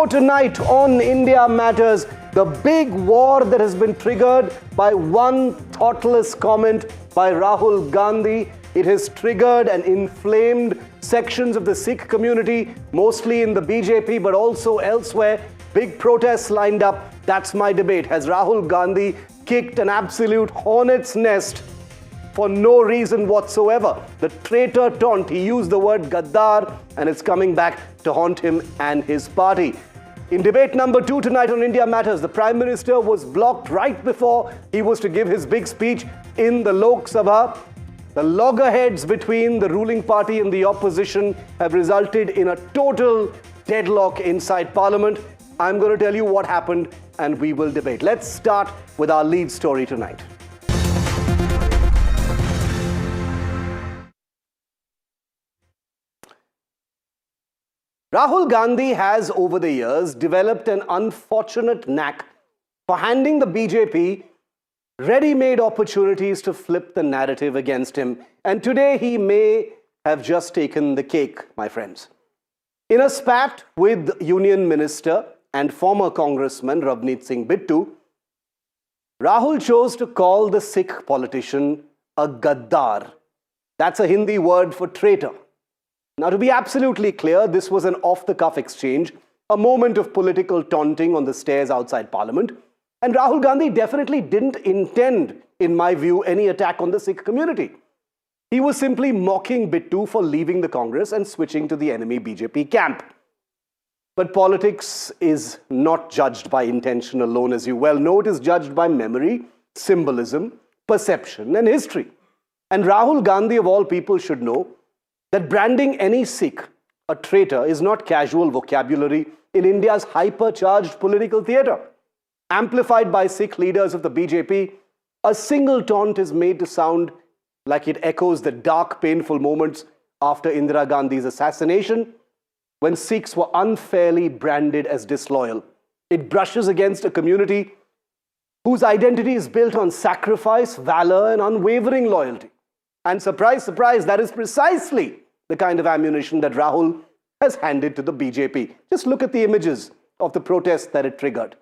show tonight on India Matters, the big war that has been triggered by one thoughtless comment by Rahul Gandhi. It has triggered and inflamed sections of the Sikh community, mostly in the BJP, but also elsewhere. Big protests lined up. That's my debate. Has Rahul Gandhi kicked an absolute hornet's nest for no reason whatsoever? The traitor taunt, he used the word Gaddar, and it's coming back to haunt him and his party. In debate number 2 tonight on India Matters, the Prime Minister was blocked right before he was to give his big speech in the Lok Sabha. The loggerheads between the ruling party and the opposition have resulted in a total deadlock inside Parliament. I'm going to tell you what happened and we will debate. Let's start with our lead story tonight. Rahul Gandhi has over the years developed an unfortunate knack for handing the BJP ready-made opportunities to flip the narrative against him. And today he may have just taken the cake, my friends. In a spat with Union Minister and former Congressman Ravneet Singh Bittu, Rahul chose to call the Sikh politician a Gaddar. That's a Hindi word for traitor. Now, to be absolutely clear, this was an off-the-cuff exchange, a moment of political taunting on the stairs outside Parliament. And Rahul Gandhi definitely didn't intend, in my view, any attack on the Sikh community. He was simply mocking Bittu for leaving the Congress and switching to the enemy BJP camp. But politics is not judged by intention alone, as you well know. It is judged by memory, symbolism, perception, and history. And Rahul Gandhi, of all people, should know that branding any Sikh a traitor is not casual vocabulary in India's hypercharged political theatre. Amplified by Sikh leaders of the BJP, a single taunt is made to sound like it echoes the dark, painful moments after Indira Gandhi's assassination, when Sikhs were unfairly branded as disloyal. It brushes against a community whose identity is built on sacrifice, valor, and unwavering loyalty. And surprise, surprise, that is precisely the kind of ammunition that Rahul has handed to the BJP. Just look at the images of the protests that it triggered.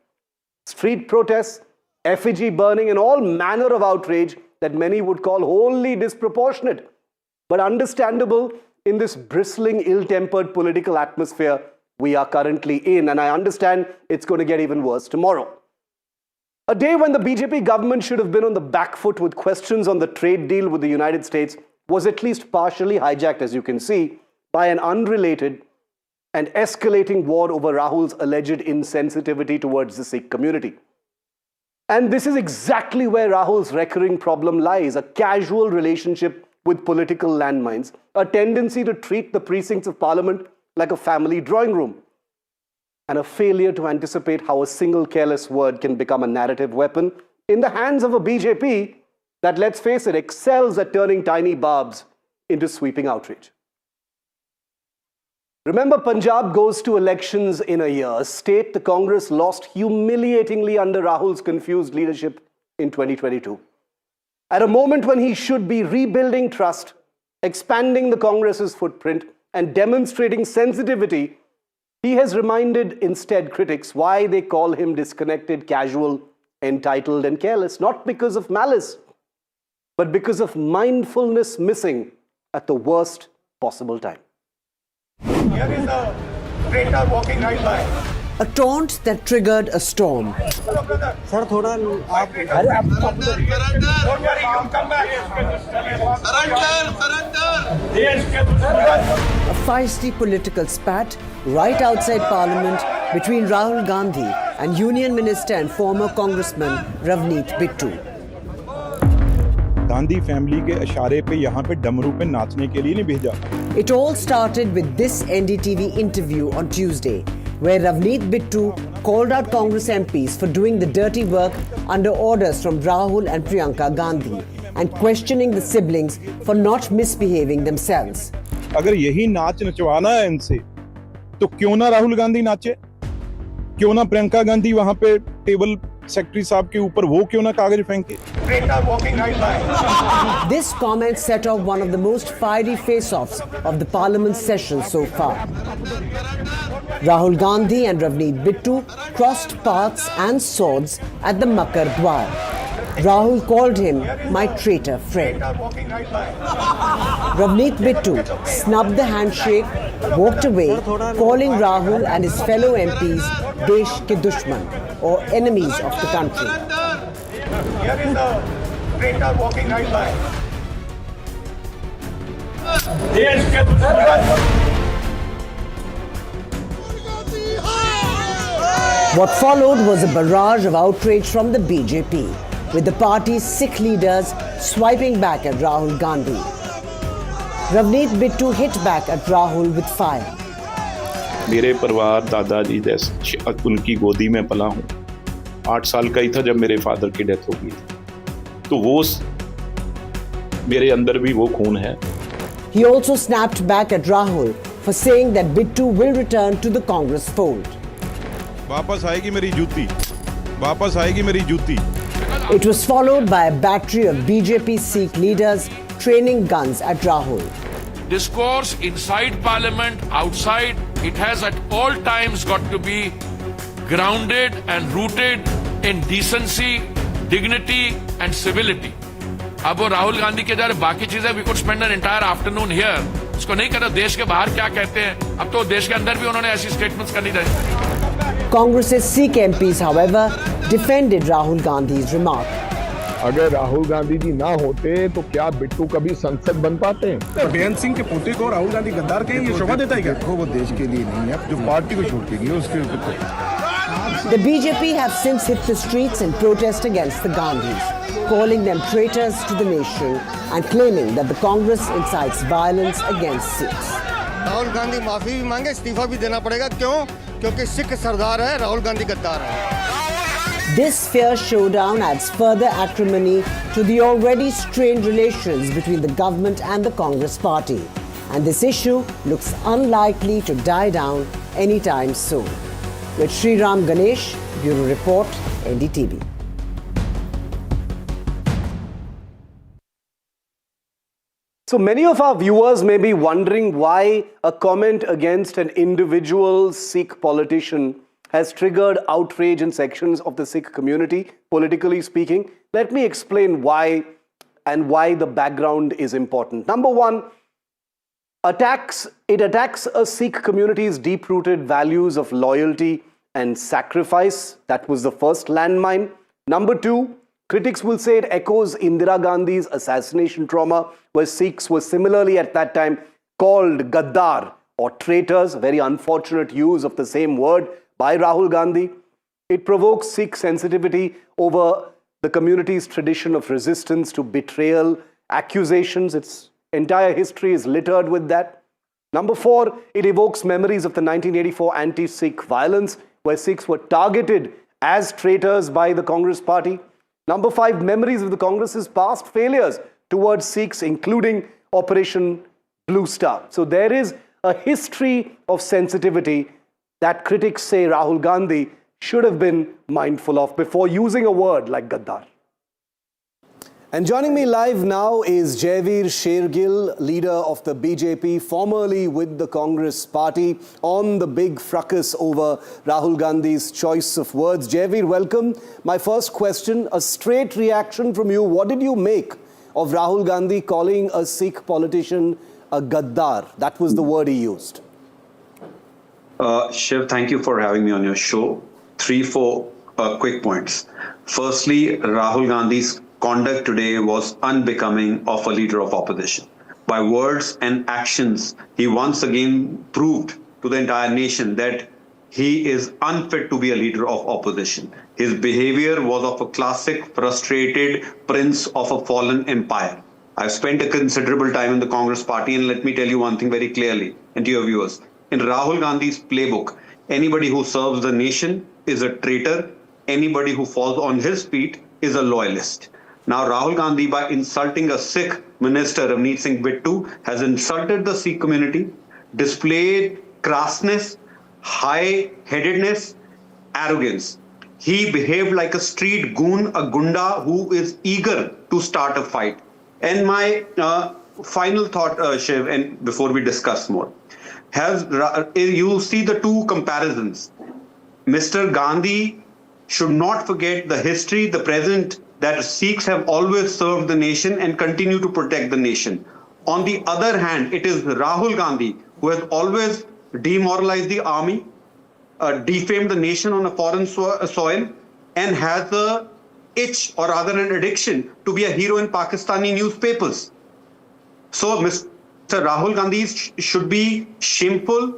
Street protests, effigy burning, and all manner of outrage that many would call wholly disproportionate, but understandable in this bristling, ill-tempered political atmosphere we are currently in. And I understand it's going to get even worse tomorrow. A day when the BJP government should have been on the back foot with questions on the trade deal with the United States was at least partially hijacked, as you can see, by an unrelated and escalating war over Rahul's alleged insensitivity towards the Sikh community. And this is exactly where Rahul's recurring problem lies: a casual relationship with political landmines, a tendency to treat the precincts of Parliament like a family drawing room, and a failure to anticipate how a single careless word can become a narrative weapon in the hands of a BJP that, let's face it, excels at turning tiny barbs into sweeping outrage. Remember, Punjab goes to elections in a year, a state the Congress lost humiliatingly under Rahul's confused leadership in 2022. At a moment when he should be rebuilding trust, expanding the Congress's footprint, and demonstrating sensitivity, he has reminded instead critics why they call him disconnected, casual, entitled, and careless, not because of malice, but because of mindfulness missing at the worst possible time. Here is a traitor walking right by. A taunt that triggered a storm. Sir, thoda aap surrender. Don't worry, you'll come back. Surrender. A feisty political spat right outside Parliament between Rahul Gandhi and Union Minister and former Congressman Ravneet Bittu. Gandhi family के इशारे पे यहाँ पे डमरू पे नाचने के लिए नहीं भेजा. It all started with this NDTV interview on Tuesday, where Ravneet Bittu called out Congress MPs for doing the dirty work under orders from Rahul and Priyanka Gandhi and questioning the siblings for not misbehaving themselves. अगर यही नाच नचवाना है इनसे, तो क्यों ना राहुल गांधी नाचे? क्यों ना प्रियंका गांधी वहाँ पे टेबल सेक्रेटरी साहब के ऊपर वो क्यों ना कागज फेंके। This comment set off one of the most fiery face-offs of the parliament session so far. Rahul Gandhi and Ravneet Bittu crossed paths and swords at the Makar Dwar. Rahul called him my traitor friend. Ravneet Bittu snubbed the handshake, walked away, calling Rahul and his fellow MPs desh ke dushman, or enemies of the country. Here is the traitor walking right by. What followed was a barrage of outrage from the BJP, with the party's Sikh leaders swiping back at Rahul Gandhi. Ravneet Bittu hit back at Rahul with fire. मेरे परिवार दादाजी जैसे उनकी गोदी में पला हूँ। 8 साल का ही था जब मेरे फादर की डेथ हो गई, तो वो मेरे अंदर भी वो खून है। He also snapped back at Rahul for saying that Bittu will return to the Congress fold. वापस आएगी मेरी जूती, वापस आएगी मेरी जूती। It was followed by a battery of BJP Sikh leaders training guns at Rahul. Discourse inside Parliament, outside, it has at all times got to be grounded and rooted in decency, dignity and civility. अब वो राहुल गांधी के जरा बाकी चीजें we could spend an entire afternoon here. इसको नहीं करना देश के बाहर क्या कहते हैं, अब तो देश के अंदर भी उन्होंने ऐसी स्टेटमेंट्स करनी चाहिए। Congress's Sikh MPs, however, defended Rahul Gandhi's remark. अगर राहुल गांधी जी ना होते तो क्या बिट्टू कभी संसद बन पाते हैं? बेअंत सिंह के पोते को राहुल गांधी गद्दार के ये शोभा देता है क्या? देखो वो देश के लिए नहीं है, जो पार्टी को छोड़ के गई उसके ऊपर। The BJP have since hit the streets in protest against the Gandhis, calling them traitors to the nation and claiming that the Congress incites violence against Sikhs. Rahul Gandhi माफी भी मांगे, इस्तीफा भी देना पड़ेगा। क्यों? क्योंकि सिख सरदार है, राहुल गांधी गद्दार है। This fierce showdown adds further acrimony to the already strained relations between the government and the Congress party. And this issue looks unlikely to die down anytime soon. With Sriram Ganesh, Bureau Report, NDTV. So many of our viewers may be wondering why a comment against an individual Sikh politician has triggered outrage in sections of the Sikh community, politically speaking. Let me explain why and why the background is important. Number one, it attacks a Sikh community's deep-rooted values of loyalty and sacrifice. That was the first landmine. Number two, critics will say it echoes Indira Gandhi's assassination trauma, where Sikhs were similarly at that time called Gaddar or traitors, very unfortunate use of the same word by Rahul Gandhi. It provokes Sikh sensitivity over the community's tradition of resistance to betrayal, accusations. Its entire history is littered with that. Number four, it evokes memories of the 1984 anti-Sikh violence, where Sikhs were targeted as traitors by the Congress party. Number five, memories of the Congress's past failures towards Sikhs, including Operation Blue Star. So there is a history of sensitivity that critics say Rahul Gandhi should have been mindful of before using a word like Gaddar. And joining me live now is Jaivir Shergill, leader of the BJP, formerly with the Congress party, on the big fracas over Rahul Gandhi's choice of words. Jaivir, welcome. My first question, a straight reaction from you. What did you make of Rahul Gandhi calling a Sikh politician a Gaddar? That was the word he used. Shiv, thank you for having me on your show. 3-4 quick points. Firstly, Rahul Gandhi's conduct today was unbecoming of a leader of opposition. By words and actions, he once again proved to the entire nation that he is unfit to be a leader of opposition. His behavior was of a classic frustrated prince of a fallen empire. I've spent a considerable time in the Congress party, and let me tell you one thing very clearly, and to your viewers. In Rahul Gandhi's playbook, anybody who serves the nation is a traitor. Anybody who falls on his feet is a loyalist. Now, Rahul Gandhi, by insulting a Sikh minister, Ravneet Singh Bittu, has insulted the Sikh community, displayed crassness, high-headedness, arrogance. He behaved like a street goon, a gunda who is eager to start a fight. And my final thought, Shiv, and before we discuss more, you see the two comparisons. Mr. Gandhi should not forget the history, the present, that Sikhs have always served the nation and continue to protect the nation. On the other hand, it is Rahul Gandhi who has always demoralized the army, defamed the nation on a foreign soil, and has a itch, or rather an addiction, to be a hero in Pakistani newspapers. So Mr. Rahul Gandhi should be shameful,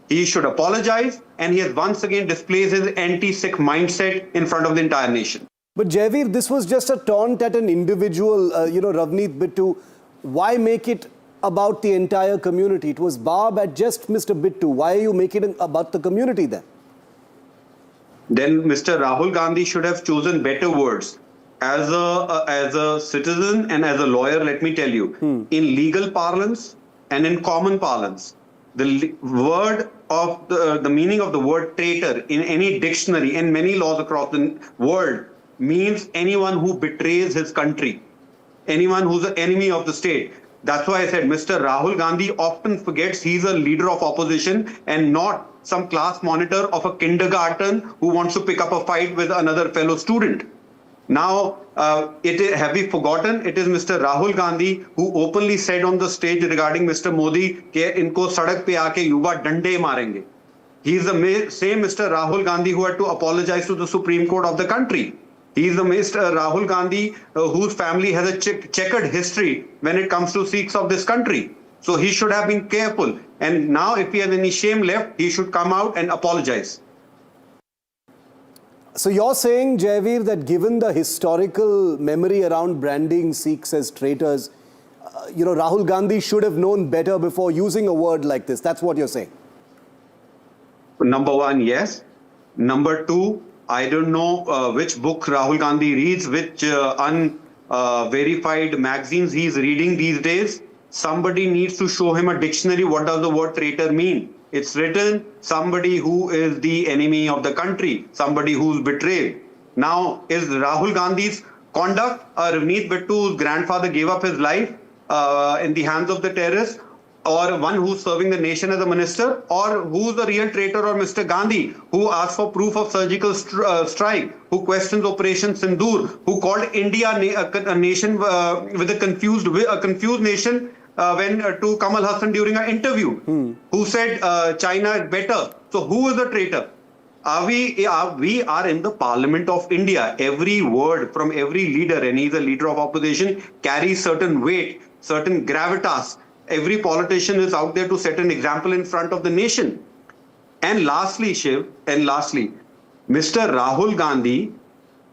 he should apologize, and he has once again displayed his anti-Sikh mindset in front of the entire nation. But Jaivir, this was just a taunt at an individual, Ravneet Bittu. Why make it about the entire community? It was barb at just Mr. Bittu. Why are you making it about the community then? Then Mr. Rahul Gandhi should have chosen better words. As a citizen and as a lawyer, let me tell you, in legal parlance and in common parlance, the word of the meaning of the word traitor in any dictionary and many laws across the world means anyone who betrays his country, anyone who's an enemy of the state. That's why I said Mr. Rahul Gandhi often forgets he's a leader of opposition and not some class monitor of a kindergarten who wants to pick up a fight with another fellow student. Now, have we forgotten? It is Mr. Rahul Gandhi who openly said on the stage regarding Mr. Modi कि इनको सड़क पे आके युवा डंडे मारेंगे. He is the same Mr. Rahul Gandhi who had to apologize to the Supreme Court of the country. He is the Mr. Rahul Gandhi whose family has a checkered history when it comes to Sikhs of this country. So he should have been careful. And now if he has any shame left, he should come out and apologize. So you're saying, Jaivir, that given the historical memory around branding Sikhs as traitors, Rahul Gandhi should have known better before using a word like this. That's what you're saying. Number one, yes. Number two, I don't know which book Rahul Gandhi reads, which unverified magazines he's reading these days. Somebody needs to show him a dictionary. What does the word traitor mean? It's written somebody who is the enemy of the country, somebody who's betrayed. Now, is Rahul Gandhi's conduct, Ravneet Bittu's grandfather gave up his life in the hands of the terrorists, or one who's serving the nation as a minister, or who's the real traitor, or Mr. Gandhi, who asked for proof of surgical strike, who questions Operation Sindoor, who called India a nation with a confused nation to Kamal Hassan during an interview, who said China is better. So who is the traitor? We are in the Parliament of India. Every word from every leader, and he's a leader of opposition, carries certain weight, certain gravitas. Every politician is out there to set an example in front of the nation. And lastly, Shiv, Mr. Rahul Gandhi,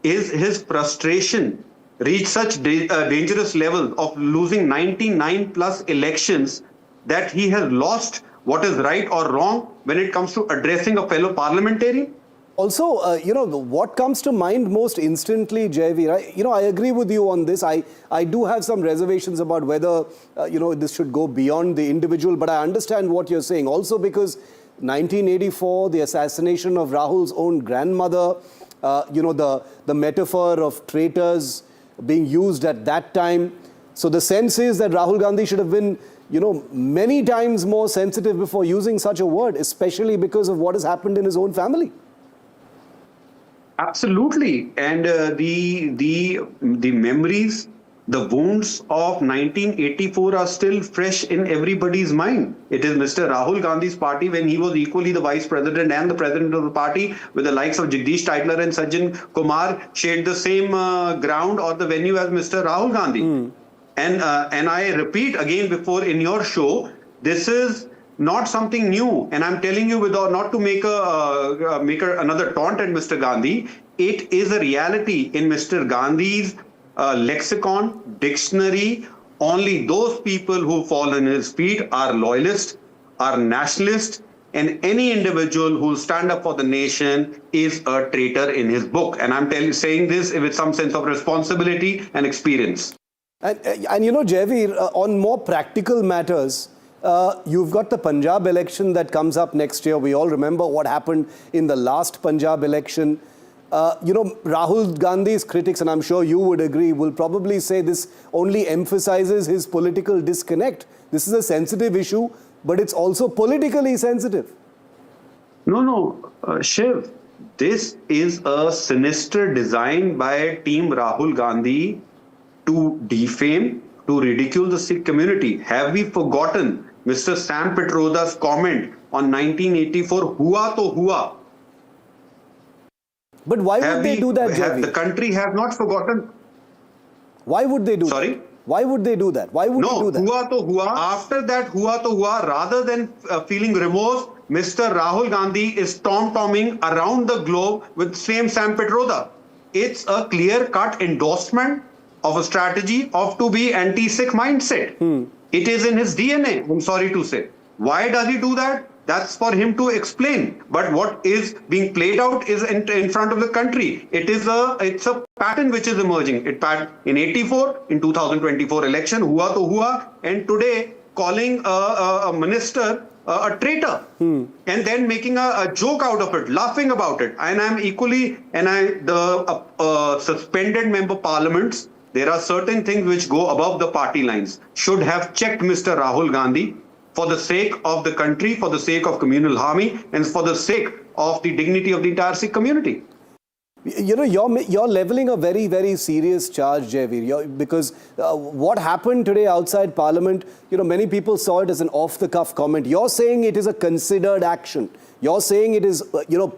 is his frustration reached such dangerous level of losing 99 plus elections that he has lost what is right or wrong when it comes to addressing a fellow parliamentarian? Also, what comes to mind most instantly, Jaivir, I agree with you on this. I do have some reservations about whether, this should go beyond the individual, but I understand what you're saying. Also because 1984, the assassination of Rahul's own grandmother, the metaphor of traitors being used at that time. So the sense is that Rahul Gandhi should have been, many times more sensitive before using such a word, especially because of what has happened in his own family. Absolutely. And the memories, the wounds of 1984 are still fresh in everybody's mind. It is Mr. Rahul Gandhi's party when he was equally the vice president and the president of the party, with the likes of Jagdish Titler and Sajjan Kumar shared the same ground or the venue as Mr. Rahul Gandhi. And I repeat again before in your show, this is not something new, and I'm telling you, without not to make another taunt at Mr. Gandhi, it is a reality in Mr. Gandhi's lexicon, dictionary. Only those people who fall in his feet are loyalists, are nationalists, and any individual who will stand up for the nation is a traitor in his book. And I'm saying this with some sense of responsibility and experience. And Jaivir, on more practical matters, you've got the Punjab election that comes up next year. We all remember what happened in the last Punjab election. Rahul Gandhi's critics, and I'm sure you would agree, will probably say this only emphasizes his political disconnect. This is a sensitive issue, but it's also politically sensitive. No, Shiv, this is a sinister design by Team Rahul Gandhi to defame, to ridicule the Sikh community. Have we forgotten Mr. Sam Petroda's comment on 1984, hua to hua? But why would they do that, Javi? The country has not forgotten. Why would they do that? Sorry? Why would they do that? Why would they do that? No, hua to hua. After that hua to hua, rather than feeling remorse, Mr. Rahul Gandhi is tom-tomming around the globe with same Sam Petroda. It's a clear-cut endorsement of a strategy of to be anti-Sikh mindset. It is in his DNA, I'm sorry to say. Why does he do that? That's for him to explain. But what is being played out is in front of the country. It's a pattern which is emerging. It in 84, in 2024 election, hua to hua, and today calling a minister a traitor, and then making a joke out of it, laughing about it. And I'm equally, the suspended member parliaments, there are certain things which go above the party lines, should have checked Mr. Rahul Gandhi for the sake of the country, for the sake of communal harmony, and for the sake of the dignity of the entire Sikh community. You're leveling a very, very serious charge, Javeer, because what happened today outside Parliament, many people saw it as an off-the-cuff comment. You're saying it is a considered action. You're saying it is,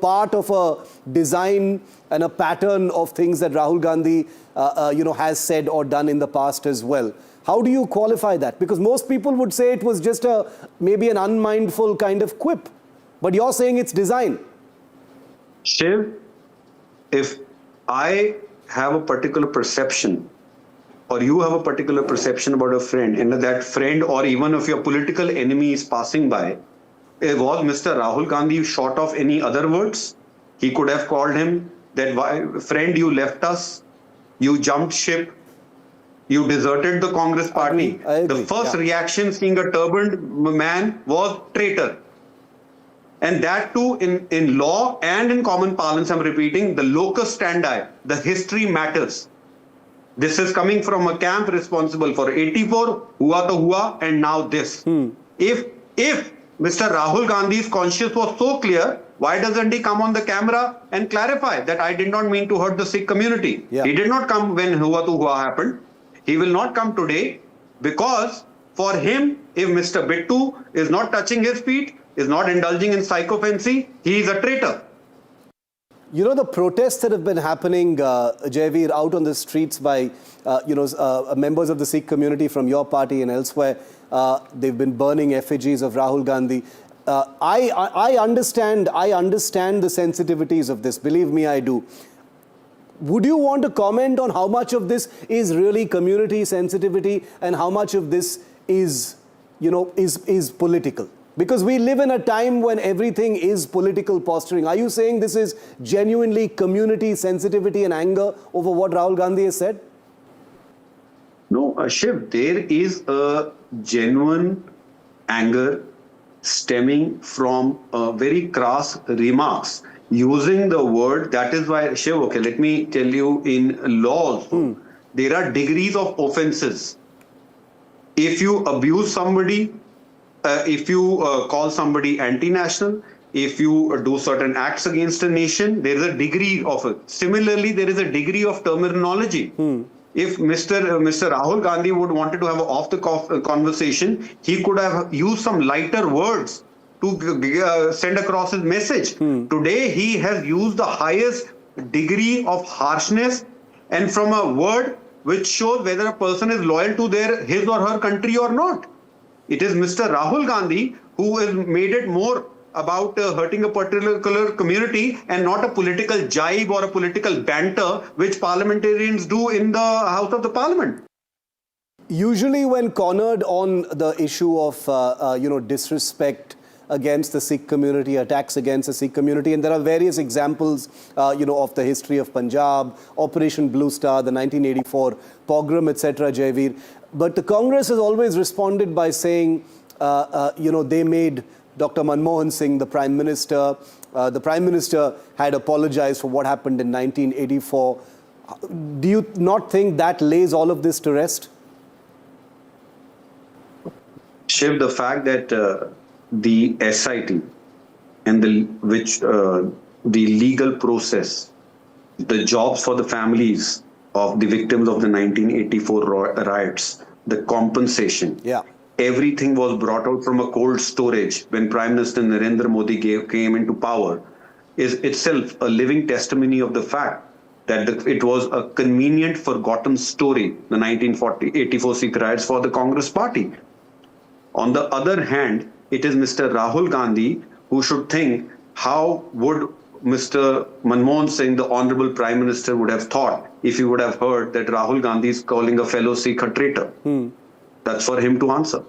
part of a design and a pattern of things that Rahul Gandhi, has said or done in the past as well. How do you qualify that? Because most people would say it was just maybe an unmindful kind of quip. But you're saying it's design. Shiv, if I have a particular perception, or you have a particular perception about a friend, and that friend or even if your political enemy is passing by, was Mr. Rahul Gandhi short of any other words? He could have called him that, friend, you left us, you jumped ship, you deserted the Congress party. I agree. The first reaction seeing a turbaned man was traitor. And that too in law and in common parlance, I'm repeating, the locus standi, the history matters. This is coming from a camp responsible for 84, hua to hua, and now this. If Mr. Rahul Gandhi's conscience was so clear, why doesn't he come on the camera and clarify that I did not mean to hurt the Sikh community? Yeah. He did not come when hua to hua happened. He will not come today because for him, if Mr. Bittu is not touching his feet, is not indulging in psychophancy, he is a traitor. The protests that have been happening, Javeer, out on the streets by, members of the Sikh community from your party and elsewhere, they've been burning effigies of Rahul Gandhi. I understand the sensitivities of this. Believe me, I do. Would you want to comment on how much of this is really community sensitivity and how much of this is political? Because we live in a time when everything is political posturing. Are you saying this is genuinely community sensitivity and anger over what Rahul Gandhi has said? No, Shiv, there is a genuine anger stemming from very crass remarks. Using the word, that is why, Shiv, okay, let me tell you, in laws, there are degrees of offenses. If you abuse somebody, if you call somebody anti-national, if you do certain acts against a nation, there is a degree of it. Similarly, there is a degree of terminology. If Mr. Rahul Gandhi would wanted to have an off-the-cuff conversation, he could have used some lighter words to send across his message. Today, he has used the highest degree of harshness, and from a word which shows whether a person is loyal to his or her country or not. It is Mr. Rahul Gandhi who has made it more about hurting a particular community and not a political jibe or a political banter which parliamentarians do in the House of the Parliament. Usually when cornered on the issue of, disrespect against the Sikh community, attacks against the Sikh community, and there are various examples, of the history of Punjab, Operation Blue Star, the 1984 pogrom, etc., Javeer. But the Congress has always responded by saying, they made Dr. Manmohan Singh, the Prime Minister. The Prime Minister had apologized for what happened in 1984. Do you not think that lays all of this to rest? Shiv, the fact that the SIT and the legal process, the jobs for the families of the victims of the 1984 riots, the compensation, everything was brought out from a cold storage when Prime Minister Narendra Modi came into power, is itself a living testimony of the fact that it was a convenient forgotten story, the 1984 Sikh riots for the Congress party. On the other hand, it is Mr. Rahul Gandhi who should think, how would Mr. Manmohan Singh, the Honorable Prime Minister, would have thought if he would have heard that Rahul Gandhi is calling a fellow Sikh a traitor. That's for him to answer.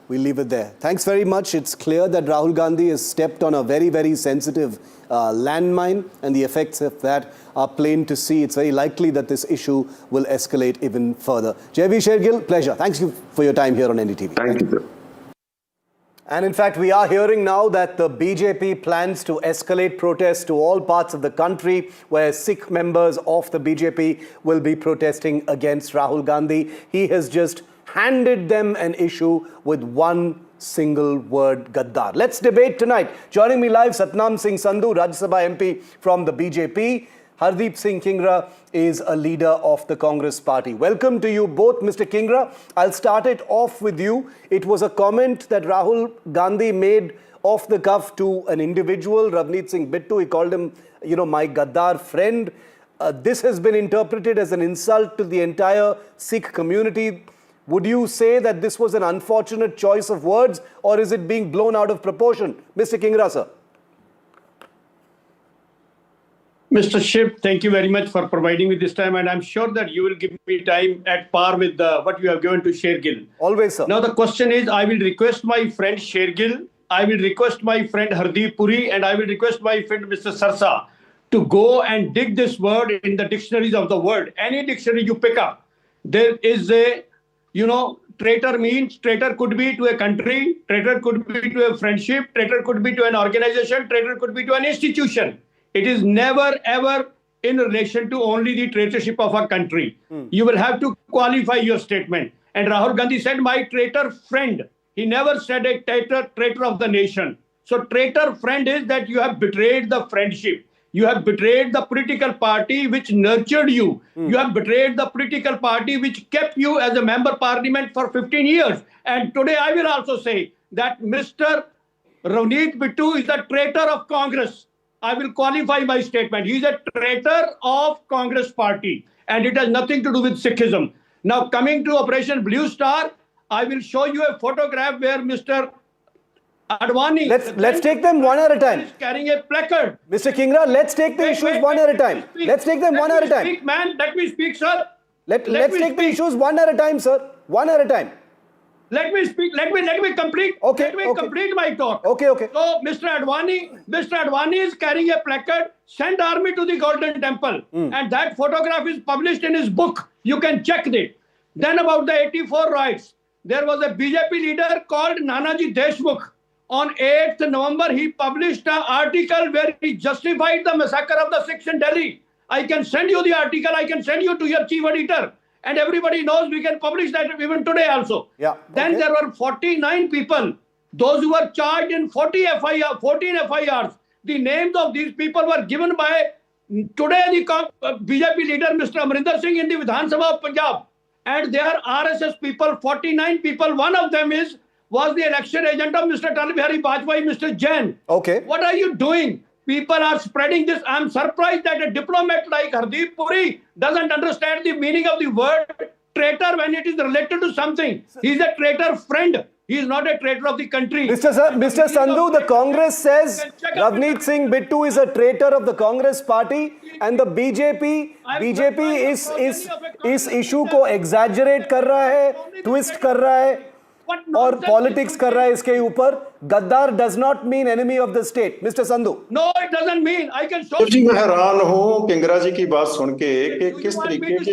We'll leave it there. Thanks very much. It's clear that Rahul Gandhi has stepped on a very, very sensitive landmine, and the effects of that are plain to see. It's very likely that this issue will escalate even further. J.V. Shergill, pleasure. Thanks for your time here on NDTV. Thank you, sir. And in fact, we are hearing now that the BJP plans to escalate protests to all parts of the country, where Sikh members of the BJP will be protesting against Rahul Gandhi. He has just handed them an issue with one single word, Gaddar. Let's debate tonight. Joining me live, Satnam Singh Sandhu, Rajya Sabha MP from the BJP. Hardeep Singh Kingra is a leader of the Congress party. Welcome to you both, Mr. Kingra. I'll start it off with you. It was a comment that Rahul Gandhi made off the cuff to an individual, Ravneet Singh Bittu. He called him, my Gaddar friend. This has been interpreted as an insult to the entire Sikh community. Would you say that this was an unfortunate choice of words, or is it being blown out of proportion? Mr. Kingra, sir. Mr. Shiv, thank you very much for providing me this time, and I'm sure that you will give me time at par with what you have given to Shergill. Always, sir. Now the question is, I will request my friend Shergill, I will request my friend Hardeep Puri, and I will request my friend Mr. Sarsa to go and dig this word in the dictionaries of the world. Any dictionary you pick up, there is a, traitor means, traitor could be to a country, traitor could be to a friendship, traitor could be to an organization, traitor could be to an institution. It is never ever in relation to only the traitorship of a country. You will have to qualify your statement. And Rahul Gandhi said, my traitor friend. He never said a traitor of the nation. So traitor friend is that you have betrayed the friendship. You have betrayed the political party which nurtured you. You have betrayed the political party which kept you as a member parliament for 15 years. And today I will also say that Mr. Ravneet Bittu is a traitor of Congress. I will qualify my statement. He is a traitor of Congress party, and it has nothing to do with Sikhism. Now, coming to Operation Blue Star, I will show you a photograph where Mr. Advani... Let's take them one at a time. ...is carrying a placard. Mr. Kingra, let's take the issues one at a time. Let's take them one at a time. Speak, man. Let me speak, sir. Let's take the issues one at a time, sir. One at a time. Let me speak. Let me complete. Okay. Complete my talk. Okay. So, Mr. Advani is carrying a placard. Send army to the Golden Temple, and that photograph is published in his book. You can check it. Then about the 84 riots, there was a BJP leader called Nanaji Deshmukh. On 8th November, he published an article where he justified the massacre of the Sikhs in Delhi. I can send you the article. I can send you to your chief editor. And everybody knows we can publish that even today also. Then there were 49 people, those who were charged in 14 FIRs. The names of these people were given by today the BJP leader, Mr. Amrinder Singh, in the Vidhan Sabha of Punjab. And they are RSS people, 49 people. One of them was the election agent of Mr. Atal Bihari Vajpayee, Mr. Jain. What are you doing? People are spreading this. I'm surprised that a diplomat like Hardeep Puri doesn't understand the meaning of the word traitor when it is related to something. He's a traitor friend. He is not a traitor of the country. Mr. Sandhu, the Congress says Ravneet Singh Bittu is a traitor of the Congress party, and the BJP इस issue को exaggerate कर रहा है, twist कर रहा है, और politics कर रहा है इसके ऊपर. गद्दार does not mean enemy of the state. Mr. Sandhu. No, it doesn't mean. I can show. जी, मैं हैरान हूँ किंगरा जी की बात सुन के कि किस तरीके से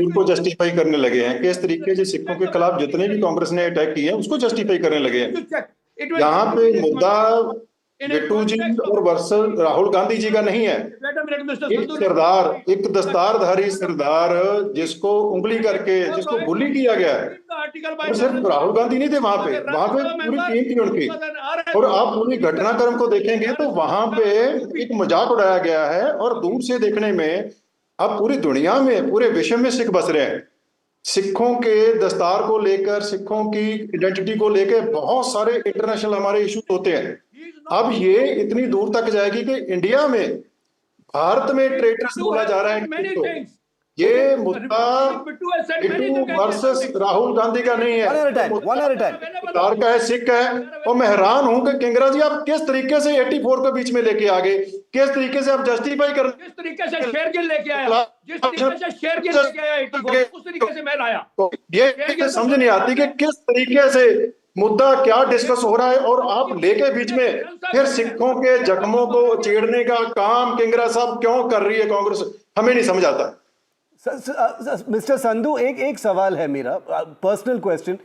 उनको जस्टिफाई करने लगे हैं, किस तरीके से सिखों के खिलाफ जितने भी कांग्रेस ने अटैक किए हैं उसको जस्टिफाई करने लगे हैं. यहाँ पे मुद्दा बिट्टू जी और वर्सेस राहुल गांधी जी का नहीं है। एक सरदार, एक दस्तारधारी सरदार जिसको उंगली करके जिसको बुली किया गया है, और सिर्फ राहुल गांधी नहीं थे वहां पे पूरी टीम थी उनकी। और आप पूरी घटनाक्रम को देखेंगे तो वहां पे एक मजाक उड़ाया गया है, और दूर से देखने में अब पूरी दुनिया में, पूरे विश्व में सिख बस रहे हैं। सिखों के दस्तार को लेकर, सिखों की आइडेंटिटी को लेकर बहुत सारे इंटरनेशनल हमारे इश्यूज होते हैं। अब ये इतनी दूर तक जाएगी कि इंडिया में, भारत में ट्रेटर्स बोला जा रहा है। तो ये मुद्दा बिट्टू वर्सेस राहुल गांधी का नहीं है, सरदार का है, सिख है। और मैं हैरान हूं कि किंगरा जी आप किस तरीके से 84 को बीच में लेके आ गए, किस तरीके से आप जस्टिफाई कर, जिस तरीके से शेरगिल लेके आया, जिस तरीके से शेरगिल लेके आया 84 उस तरीके से मैं लाया। तो ये समझ नहीं आती कि किस तरीके से मुद्दा क्या डिस्कस हो रहा है, और आप लेके बीच में फिर सिखों के जख्मों को चेड़ने का काम किंगरा साहब क्यों कर रही है कांग्रेस, हमें नहीं समझ आता। मिस्टर संधू, एक सवाल है मेरा, पर्सनल क्वेश्चन।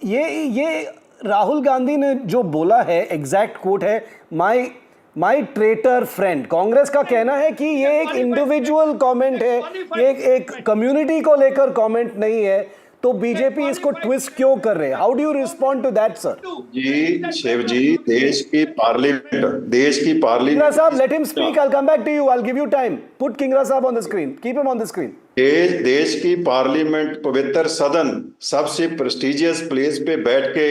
ये राहुल गांधी ने जो बोला है, एग्जैक्ट कोट है, माई ट्रेटर फ्रेंड। कांग्रेस का कहना है कि ये एक इंडिविजुअल कमेंट है, ये एक कम्युनिटी को लेकर कमेंट नहीं है, तो बीजेपी इसको ट्विस्ट क्यों कर रहे हैं? How do you respond to that sir? जी शिव जी, देश की पार्लियामेंट Kingra साहब, let him speak. I'll come back to you. I'll give you time. Put Kingra साहब on the screen. Keep him on the screen. देश की parliament, पवित्र सदन, सबसे प्रेस्टिजियस प्लेस पे बैठ के,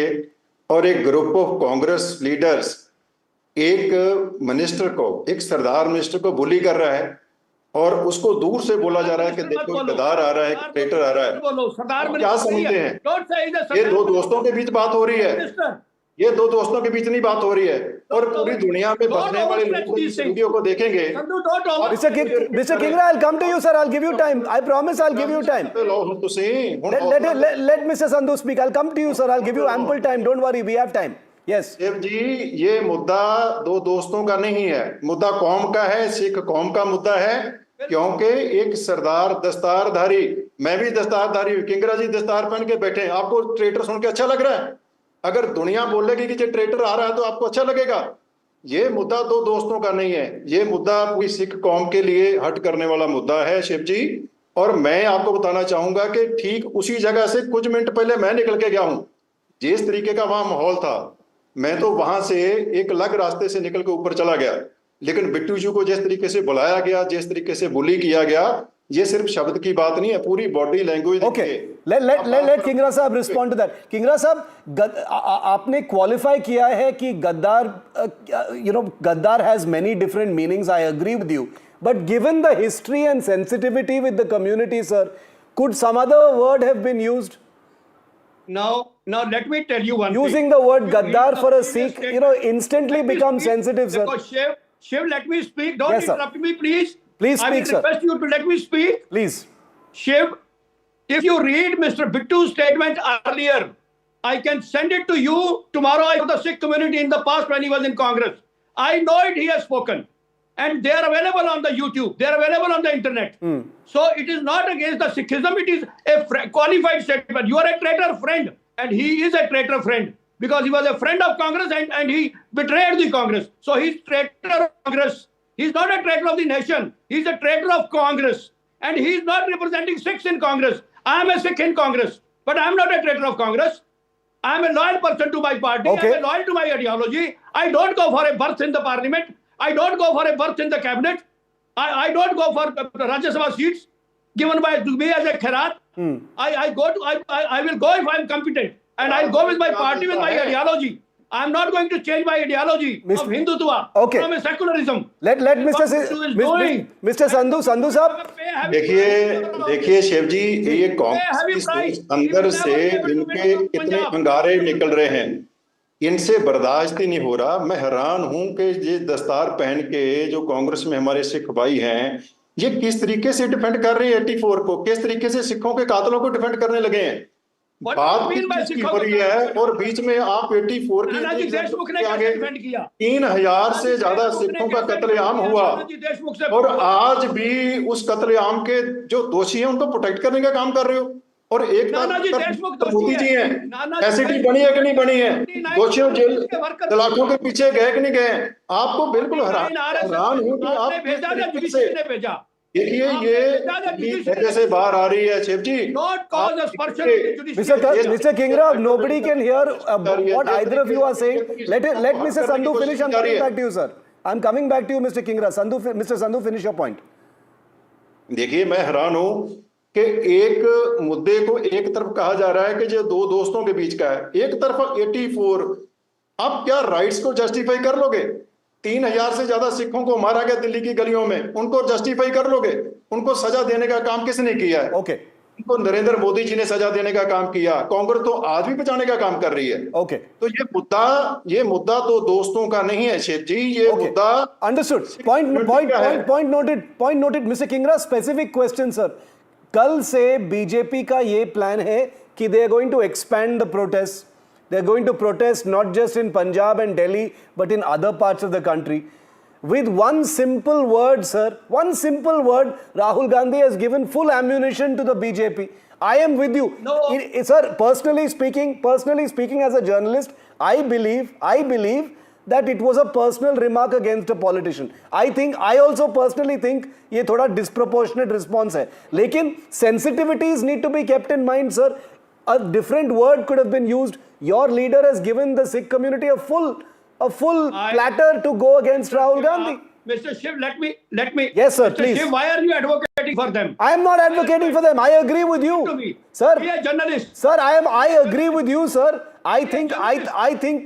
और एक ग्रुप ऑफ कांग्रेस लीडर्स एक मिनिस्टर को, एक सरदार मिनिस्टर को बुली कर रहा है, और उसको दूर से बोला जा रहा है कि देखो गद्दार आ रहा है, ट्रेटर आ रहा है। क्या समझते हैं? ये दो दोस्तों के बीच बात हो रही है, ये दो दोस्तों के बीच नहीं बात हो रही है। और पूरी दुनिया में बसने वाले लोगों की वीडियो को देखेंगे। Mr. Kingra, I'll come to you, sir. I'll give you time. I promise I'll give you time. Let Mr. Sandhu speak. I'll come to you, sir. I'll give you ample time. Don't worry, we have time. Yes. जी, ये मुद्दा दो दोस्तों का नहीं है, मुद्दा कौम का है, सिख कौम का मुद्दा है। क्योंकि एक सरदार दस्तारधारी, मैं भी दस्तारधारी हूँ, किंगरा जी दस्तार पहन के बैठे हैं, आपको ट्रेटर सुन के अच्छा लग रहा है? अगर दुनिया बोलेगी कि ये ट्रेटर आ रहा है तो आपको अच्छा लगेगा? ये मुद्दा दो दोस्तों का नहीं है, ये मुद्दा पूरी सिख कौम के लिए हट करने वाला मुद्दा है शिव जी। और मैं आपको बताना चाहूंगा कि ठीक उसी जगह से कुछ मिनट पहले मैं निकल के गया हूँ। जिस तरीके का वहां माहौल था, मैं तो वहां से एक अलग रास्ते से निकल के ऊपर चला गया। लेकिन बिट्टू जी को जिस तरीके से बुलाया गया, जिस तरीके से बुली किया गया, ये सिर्फ शब्द की बात नहीं है, पूरी body language. Okay, let Kingra साहब रिस्पॉन्ड टू दैट। किंगरा साहब, आपने क्वालिफाई किया है कि गद्दार, गद्दार has many different meanings, I agree with you, but given the history and sensitivity with the community sir, could some other word have been used? Now let me tell you one Using thing. the word Gaddar for a Sikh, instantly becomes sensitive, sir. Shiv, let me speak. Don't interrupt me, please. Please speak, sir. I will request you to let me speak. Please. Shiv, if you read Mr. Bittu's statement earlier, I can send it to you tomorrow. I have the Sikh community in the past when he was in Congress. I know it, he has spoken. And they are available on the YouTube. They are available on the internet. So it is not against the Sikhism. It is a qualified statement. You are a traitor friend. And he is a traitor friend. Because he was a friend of Congress and he betrayed the Congress. So he's traitor of Congress. He's not a traitor of the nation. He's a traitor of Congress. And he's not representing Sikhs in Congress. I am a Sikh in Congress. But I am not a traitor of Congress. I am a loyal person to my party. Okay. I am loyal to my ideology. I don't go for a berth in the parliament. I don't go for a berth in the cabinet. I don't go for Rajya Sabha seats given by me as a khairat. I will go if I am competent. And I'll go with my party, with my ideology. I'm not going to change my ideology of Hindutva from a secularism. Let Mr. Sandhu साहब, देखिए शिव जी, ये कांग्रेस अंदर से इनके कितने अंगारे निकल रहे हैं, इनसे बर्दाश्त ही नहीं हो रहा। मैं हैरान हूं कि ये दस्तार पहन के जो कांग्रेस में हमारे सिख भाई हैं, ये किस तरीके से डिफेंड कर रहे हैं 84 को, किस तरीके से सिखों के कातलों को डिफेंड करने लगे हैं। बात की हो रही है और बीच में आप 84 के आगे 3000 से ज्यादा सिखों का कत्लेआम हुआ, और आज भी उस कत्लेआम के जो दोषी हैं उनको प्रोटेक्ट करने का काम कर रहे हो। और एक नानाजी देशमुख दोषी मोदी जी है। हैं, एसिडी बनी है कि नहीं बनी है, दोषियों जेल सलाखों के पीछे गए कि नहीं गए। आपको बिल्कुल हैरान हूं कि आप किस तरीके से देखिए ये जैसे बाहर आ रही है शिव जी। Mr. Kingra, nobody can hear what either of you are saying. Let Mr. Sandhu finish. I'm coming back to you, sir. I'm coming back to you, Mr. Kingra. Mr. Sandhu, finish your point. देखिए मैं हैरान हूं कि एक मुद्दे को एक तरफ कहा जा रहा है कि जो दो दोस्तों के बीच का है, एक तरफ 84, आप क्या राइट्स को जस्टिफाई कर लोगे? 3000 से ज्यादा सिखों को मारा गया दिल्ली की गलियों में, उनको जस्टिफाई कर लोगे? उनको सजा देने का काम किसने किया है? ओके, उनको नरेंद्र मोदी जी ने सजा देने का काम किया, कांग्रेस तो आज भी बचाने का काम कर रही है। ओके, तो ये मुद्दा तो दोस्तों का नहीं है शेख जी, ये मुद्दा understood. Point noted mister Kingra. Specific question sir, कल से बीजेपी का ये प्लान है कि they are going to expand the protest. They are going to protest not just in Punjab and Delhi, but in other parts of the country. With one simple word, sir, one simple word, Rahul Gandhi has given full ammunition to the BJP. I am with you. No. Sir, personally speaking as a journalist, I believe that it was a personal remark against a politician. I also personally think ये थोड़ा disproportionate response है. लेकिन sensitivities need to be kept in mind, sir. A different word could have been used. Your leader has given the Sikh community a full platter to go against Rahul Gandhi. Mr. Shiv, let me. Yes, sir, Mr. please. Shiv, why are you advocating for them? I am not advocating for them. I agree with you, sir. Be a journalist. Sir, I agree with you, sir. I think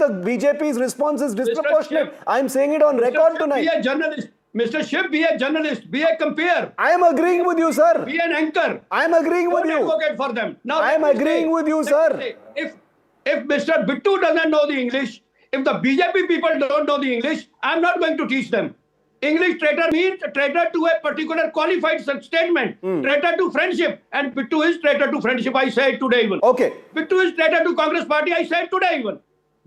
the BJP's response is disproportionate. I am saying it on record tonight. Be a journalist. Mr. Shiv, be a journalist. Be a compare. I am agreeing with you, sir. Be an anchor. I am agreeing with you. Don't advocate for them. Now, I am agreeing with you, sir. If Mr. Bittu doesn't know the English, if the BJP people don't know the English, I'm not going to teach them. English traitor means traitor to a particular qualified statement. Traitor to friendship. And Bittu is traitor to friendship. I say it today even. Okay. Bittu is traitor to Congress party. I say it today even.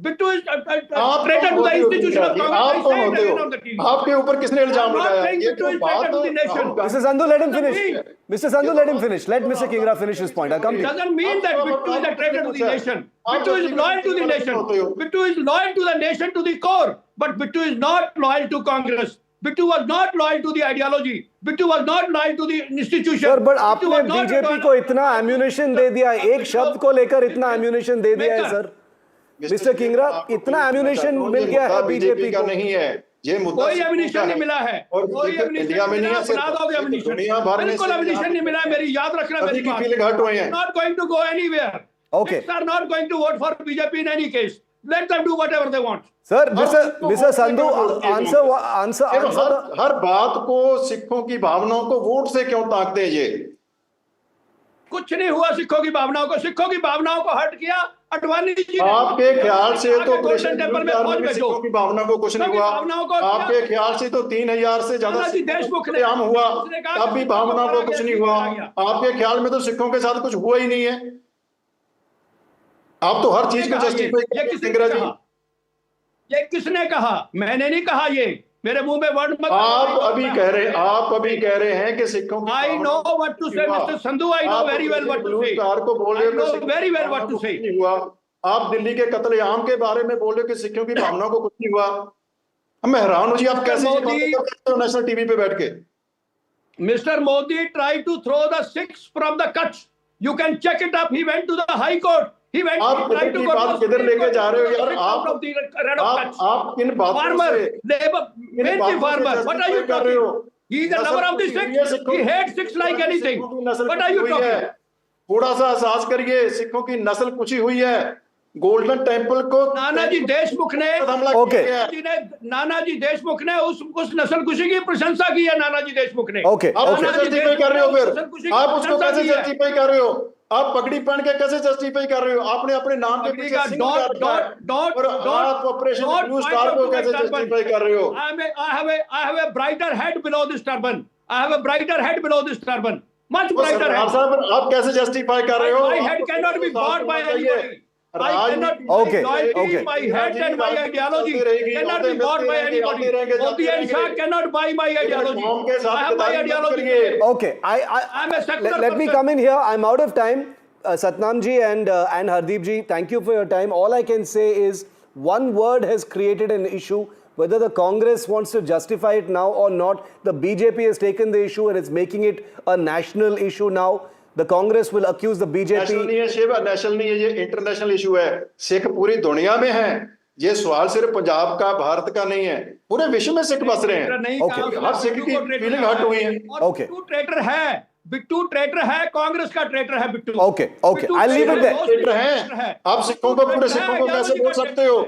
Bittu is traitor to the institution of Congress. I say it again on the TV. आपके ऊपर किसने इल्जाम लगाया? Bittu is traitor to the nation. Mr. Sandhu, let him finish. Mr. Sandhu, let him finish. Let Mr. Kingra finish his point. I'll come to It you. doesn't mean that Bittu is a traitor to the nation. Bittu is loyal to the nation. Bittu is loyal to the nation to the core. But Bittu is not loyal to Congress. Bittu was not loyal to the ideology. Bittu was not loyal to the institution. Sir, but आपने BJP को इतना ammunition दे दिया है, एक शब्द को लेकर इतना ammunition दे दिया है, सर. मिस्टर किंगरा, इतना ammunition मिल गया है बीजेपी को. नहीं है ये मुद्दा, कोई ammunition नहीं मिला है. कोई इंडिया में नहीं है, बना दोगे ammunition. दुनिया भर में बिल्कुल ammunition नहीं मिला है. मेरी याद रखना मेरी बात. घट हुए हैं. Not going to go anywhere. Okay. They are not going to vote for BJP in any case. Let them do whatever they want. Sir, Mr. Sandhu, answer. हर बात को सिखों की भावनाओं को वोट से क्यों ताकते हैं ये? कुछ नहीं हुआ सिखों की भावनाओं को. सिखों की भावनाओं को हर्ट किया अडवाणी जी ने. आपके ख्याल से तो टेम्पल में फौज भेजो. सिखों की भावना को कुछ नहीं हुआ. आपके ख्याल से तो 3000 से ज्यादा देशमुख ने आम हुआ, तब भी भावना को कुछ नहीं हुआ. आपके ख्याल में तो सिखों के साथ कुछ हुआ ही नहीं है. आप तो हर चीज को जस्टिफाई करते हैं. ये किसने कहा? मैंने नहीं कहा. ये मेरे मुंह में वर्ड मत. आप अभी कह रहे हैं कि सिखों की. I know what to say, Mr. Sandhu. I know very well what to say. को बोल रहे हो very well what to say. हुआ. आप दिल्ली के कत्लेआम के बारे में बोल रहे हो कि सिखों की भावना को कुछ नहीं हुआ. मैं हैरान हूं जी, आप कैसे नेशनल टीवी पे बैठ के. Mr. Modi tried to throw the Sikhs from the Kutch. You can check it up. He went to the High Court. आप किधर लेके जा रहे हो यार? आप इन बातों से What are you talking? He is a lover of the Sikhs. He hates Sikhs like anything. What are you talking? थोड़ा सा एहसास करिए, सिखों की नस्ल कुची हुई है. गोल्डन टेम्पल को नानाजी देशमुख ने उस नस्ल कुशी की प्रशंसा की है. नानाजी देशमुख ने. आप उसको जस्टिफाई कर रहे हो? फिर आप उसको कैसे जस्टिफाई कर रहे हो? आप पगड़ी पहन के कैसे जस्टिफाई कर रहे हो? आपने अपने नाम के पीछे सिंह और आप ऑपरेशन ब्लू स्टार को कैसे जस्टिफाई कर रहे हो? I have a brighter head below this turban. Much brighter head. आप कैसे जस्टिफाई कर रहे हो? My head cannot be bought by anybody. I cannot. My head and my ideology cannot be bought by anybody. Modi and Shah cannot buy my ideology. I have my ideology. Okay, I'm a secular let me come in here. I'm out of time. Satnam ji and Hardeep ji, thank you for your time. All I can say is one word has created an issue. Whether the Congress wants to justify it now or not, the BJP has taken the issue and it's making it a national issue now. The Congress will accuse the BJP. National नहीं है Shiv, national नहीं है, ये international issue है. सिख पूरी दुनिया में हैं. ये सवाल सिर्फ पंजाब का, भारत का नहीं है, पूरे विश्व में सिख बस रहे हैं. Okay. हर सिख की फीलिंग हर्ट हुई है. Okay. बिट्टू ट्रेटर है, बिट्टू ट्रेटर है, कांग्रेस का ट्रेटर है Bittu. Okay, I'll leave it there. Traitor हैं. आप सिखों को, पूरे सिखों को कैसे बोल सकते हो?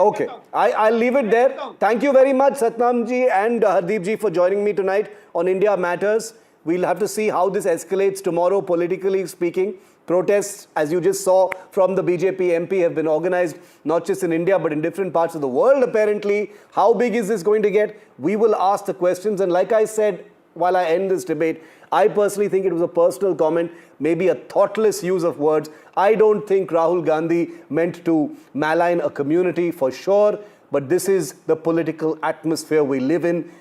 Okay. I'll leave it there. Thank you very much, Satnam ji and Hardeep ji, for joining me tonight on India Matters. We'll have to see how this escalates tomorrow, politically speaking. Protests, as you just saw from the BJP MP, have been organized not just in India but in different parts of the world, apparently. How big is this going to get? We will ask the questions. And like I said, while I end this debate, I personally think it was a personal comment, maybe a thoughtless use of words. I don't think Rahul Gandhi meant to malign a community for sure, but this is the political atmosphere we live in.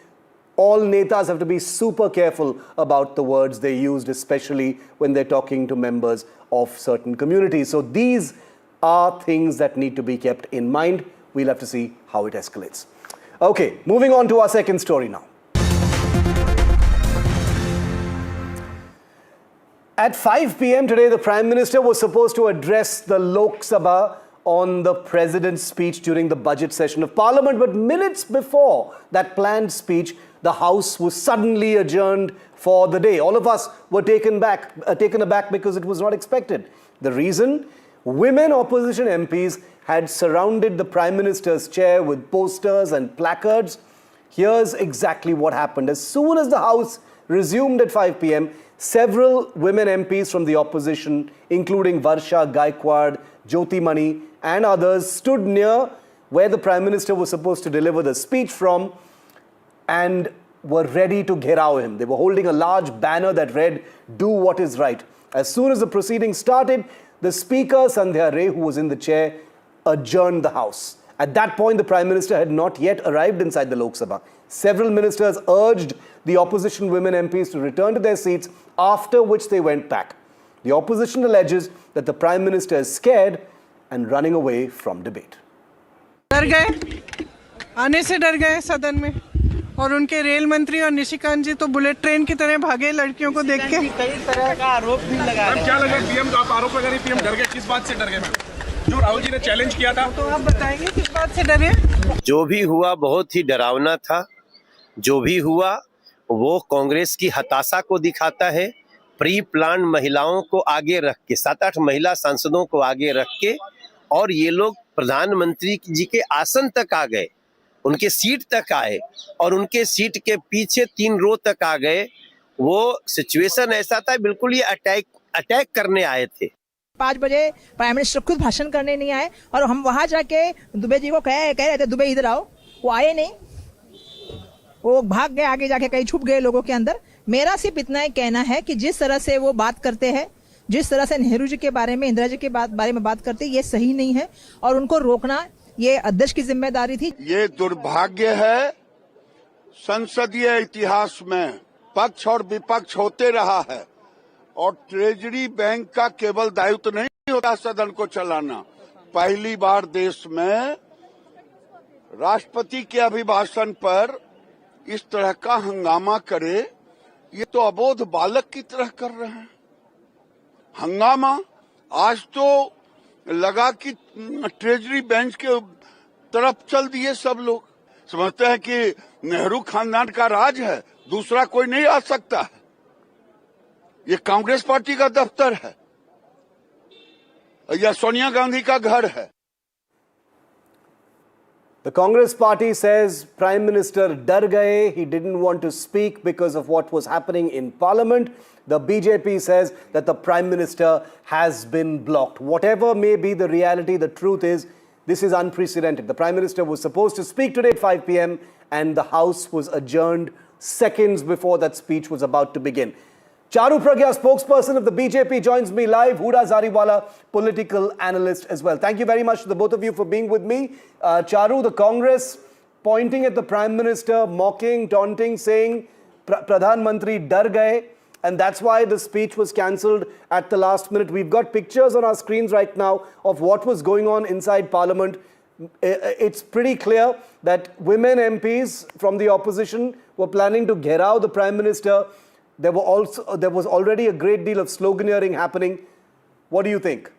All netas have to be super careful about the words they used, especially when they're talking to members of certain communities. So these are things that need to be kept in mind. We'll have to see how it escalates. Okay, moving on to our second story now. At 5 p.m. today, the Prime Minister was supposed to address the Lok Sabha on the President's speech during the budget session of Parliament. But minutes before that planned speech, the House was suddenly adjourned for the day. All of us were taken aback because it was not expected. The reason? Women opposition MPs had surrounded the Prime Minister's chair with posters and placards. Here's exactly what happened. As soon as the House resumed at 5 p.m., several women MPs from the opposition, including Varsha Gaikwad, Jyoti Mani and others, stood near where the Prime Minister was supposed to deliver the speech from and were ready to gherao him. They were holding a large banner that read, "Do what is right." As soon as the proceedings started, the Speaker, Sandhya Ray, who was in the chair, adjourned the House. At that point, the Prime Minister had not yet arrived inside the Lok Sabha. Several ministers urged the opposition women MPs to return to their seats, after which they went back. The opposition alleges that the Prime Minister is scared and running away from debate. डर गए, आने से डर गए सदन में, और उनके रेल मंत्री और निशिकांत जी तो बुलेट ट्रेन की तरह भागे लड़कियों को देख के. कई तरह का आरोप भी लगा रहे हैं. क्या लगा पीएम का आप आरोप लगा रही, पीएम डर गए, किस बात से डर गए मैम? जो राहुल जी ने चैलेंज किया था, तो आप बताएंगे किस बात से डरे? जो भी हुआ बहुत ही डरावना था. जो भी हुआ वो कांग्रेस की हताशा को दिखाता है. प्री प्लान महिलाओं को आगे रख के, 7-8 महिला सांसदों को आगे रख के, और ये लोग प्रधानमंत्री जी के आसन तक आ गए, उनके सीट तक आए और उनके सीट के पीछे 3 रो तक आ गए. वो सिचुएशन ऐसा था, बिल्कुल ये अटैक करने आए थे. 5 बजे प्राइम मिनिस्टर खुद भाषण करने नहीं आए और हम वहां जाके दुबे जी को कह रहे थे, दुबे इधर आओ. वो आए नहीं, वो भाग गए, आगे जाके कहीं छुप गए लोगों के अंदर. मेरा सिर्फ इतना ही कहना है कि जिस तरह से वो बात करते हैं, जिस तरह से नेहरू जी के बारे में, इंदिरा जी के बारे में बात करते हैं, ये सही नहीं है और उनको रोकना ये अध्यक्ष की जिम्मेदारी थी. ये दुर्भाग्य है, संसदीय इतिहास में पक्ष और विपक्ष होते रहा है और ट्रेजरी बैंक का केवल दायित्व नहीं होता सदन को चलाना. पहली बार देश में राष्ट्रपति के अभिभाषण पर इस तरह का हंगामा करे, ये तो अबोध बालक की तरह कर रहे हैं. हंगामा आज तो लगा कि ट्रेजरी बेंच के तरफ चल दिए सब लोग. समझते हैं कि नेहरू खानदान का राज है, दूसरा कोई नहीं आ सकता है. ये कांग्रेस पार्टी का दफ्तर है या सोनिया गांधी का घर है. The Congress party says Prime Minister dar gaye. He didn't want to speak because of what was happening in Parliament. The BJP says that the Prime Minister has been blocked. Whatever may be the reality, the truth is this is unprecedented. The Prime Minister was supposed to speak today at 5 p.m. and the House was adjourned seconds before that speech was about to begin. Charu Pragya, spokesperson of the BJP, joins me live. Huda Zariwala, political analyst as well. Thank you very much to the both of you for being with me. Charu, the Congress pointing at the Prime Minister, mocking, taunting, saying Pradhan Mantri dar gaye. and that's why the speech was cancelled at the last minute. We've got pictures on our screens right now of what was going on inside Parliament. It's pretty clear that women MPs from the opposition were planning to gherao the Prime Minister. There was already a great deal of sloganeering happening. What do you think?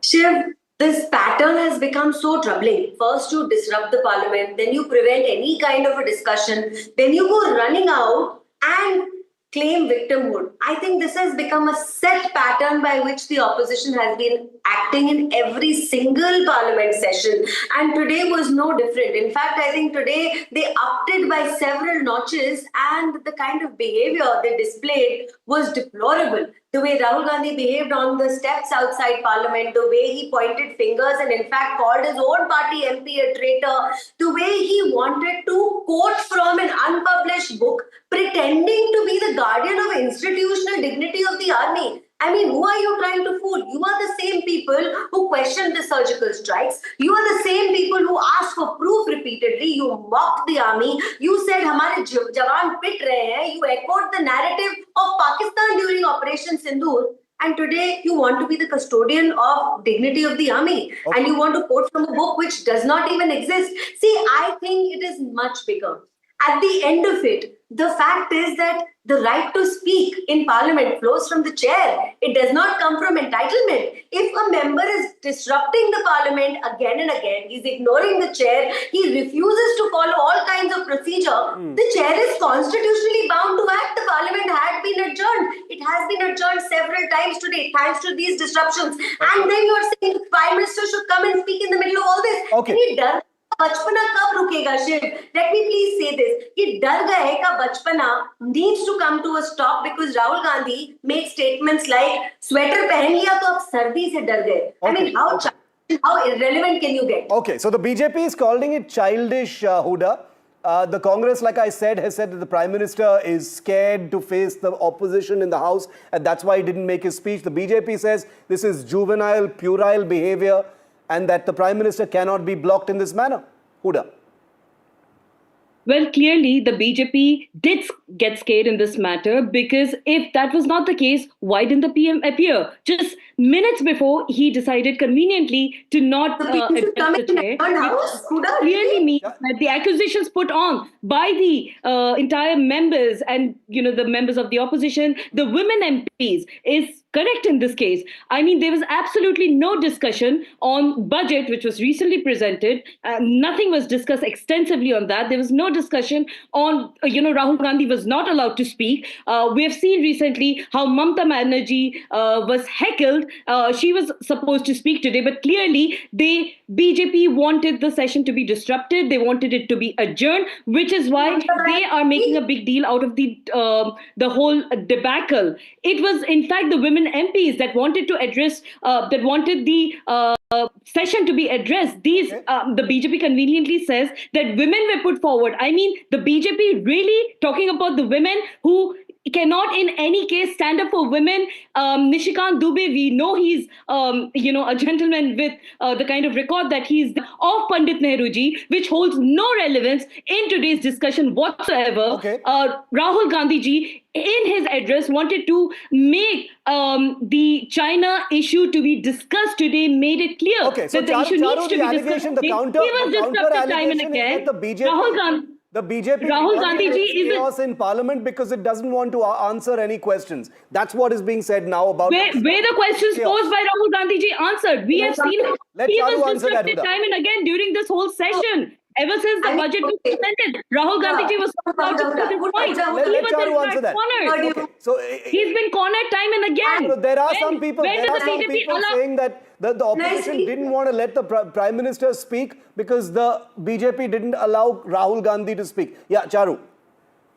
Shiv, this pattern has become so troubling. First you disrupt the parliament, then you prevent any kind of a discussion, then you go running out and claim victimhood. I think this has become a set pattern by which the opposition has been acting in every single parliament session, and today was no different. In fact, I think today they upped it by several notches, and the kind of behavior they displayed was deplorable. The way Rahul Gandhi behaved on the steps outside Parliament, the way he pointed fingers and in fact called his own party MP a traitor, the way he wanted to quote from an unpublished book, pretending to be the guardian of institutional dignity of the army. I mean, who are you trying to fool? You are the same people who questioned the surgical strikes. You are the same people who asked for proof repeatedly. You mocked the army. You said, "Hamare jawan pit rahe hain." You echoed the narrative of Pakistan during Operation Sindoor. And today you want to be the custodian of dignity of the army. Okay. And you want to quote from a book which does not even exist. See, I think it is much bigger. At the end of it, the fact is that the right to speak in Parliament flows from the chair. It does not come from entitlement. If a member is disrupting the Parliament again and again, he's ignoring the chair, he refuses to follow all kinds of procedure, the chair is constitutionally bound to act. The Parliament had been adjourned. It has been adjourned several times today, thanks to these disruptions. And then you're saying the Prime Minister should come and speak in the middle of all this. Okay. And he does. बचपना कब रुकेगा Shiv? Let me please say this. कि डर गए का बचपना needs to come to a stop because Rahul Gandhi made statements like sweater पहन लिया तो अब सर्दी से डर गए. I mean, how irrelevant can you get? Okay, so the BJP is calling it childish, Huda. The Congress, like I said, has said that the Prime Minister is scared to face the opposition in the House, and that's why he didn't make his speech. The BJP says this is juvenile, puerile behavior, and that the Prime Minister cannot be blocked in this manner. Huda. Well, clearly the BJP did get scared in this matter, because if that was not the case, why didn't the PM appear? Just minutes before, he decided conveniently to not address the chair, which clearly means that the accusations put on by the entire members and, the members of the opposition, the women MPs, is correct in this case. I mean, there was absolutely no discussion on budget, which was recently presented. Nothing was discussed extensively on that. There was no discussion on, Rahul Gandhi was not allowed to speak. We have seen recently how Mamata Banerjee was heckled. She was supposed to speak today, but clearly the BJP wanted the session to be disrupted. They wanted it to be adjourned, which is why they are making a big deal out of the whole debacle. It was, in fact, the women MPs that wanted to address, that wanted the session to be addressed. These, the BJP conveniently says that women were put forward. I mean, the BJP really talking about the women who cannot in any case stand up for women. Nishikant Dubey, we know he's, a gentleman with the kind of record that he's of Pandit Nehruji, which holds no relevance in today's discussion whatsoever. Okay. Rahul Gandhi ji, in his address, wanted to make the China issue to be discussed today, made it clear that the issue needs to be discussed. He was disrupted time and again. The BJP Rahul Gandhi ji is chaos in Parliament because it doesn't want to answer any questions. That's what is being said now about where the questions posed by Rahul Gandhi ji answered. We have seen he was disrupted time and again during this whole session. Ever since the budget was presented, Rahul Gandhi ji was allowed to put his point. He was in fact cornered. Okay. So he's been cornered time and again. There are some people saying that the opposition didn't want to let the Prime Minister speak because the BJP didn't allow Rahul Gandhi to speak. Yeah, Charu.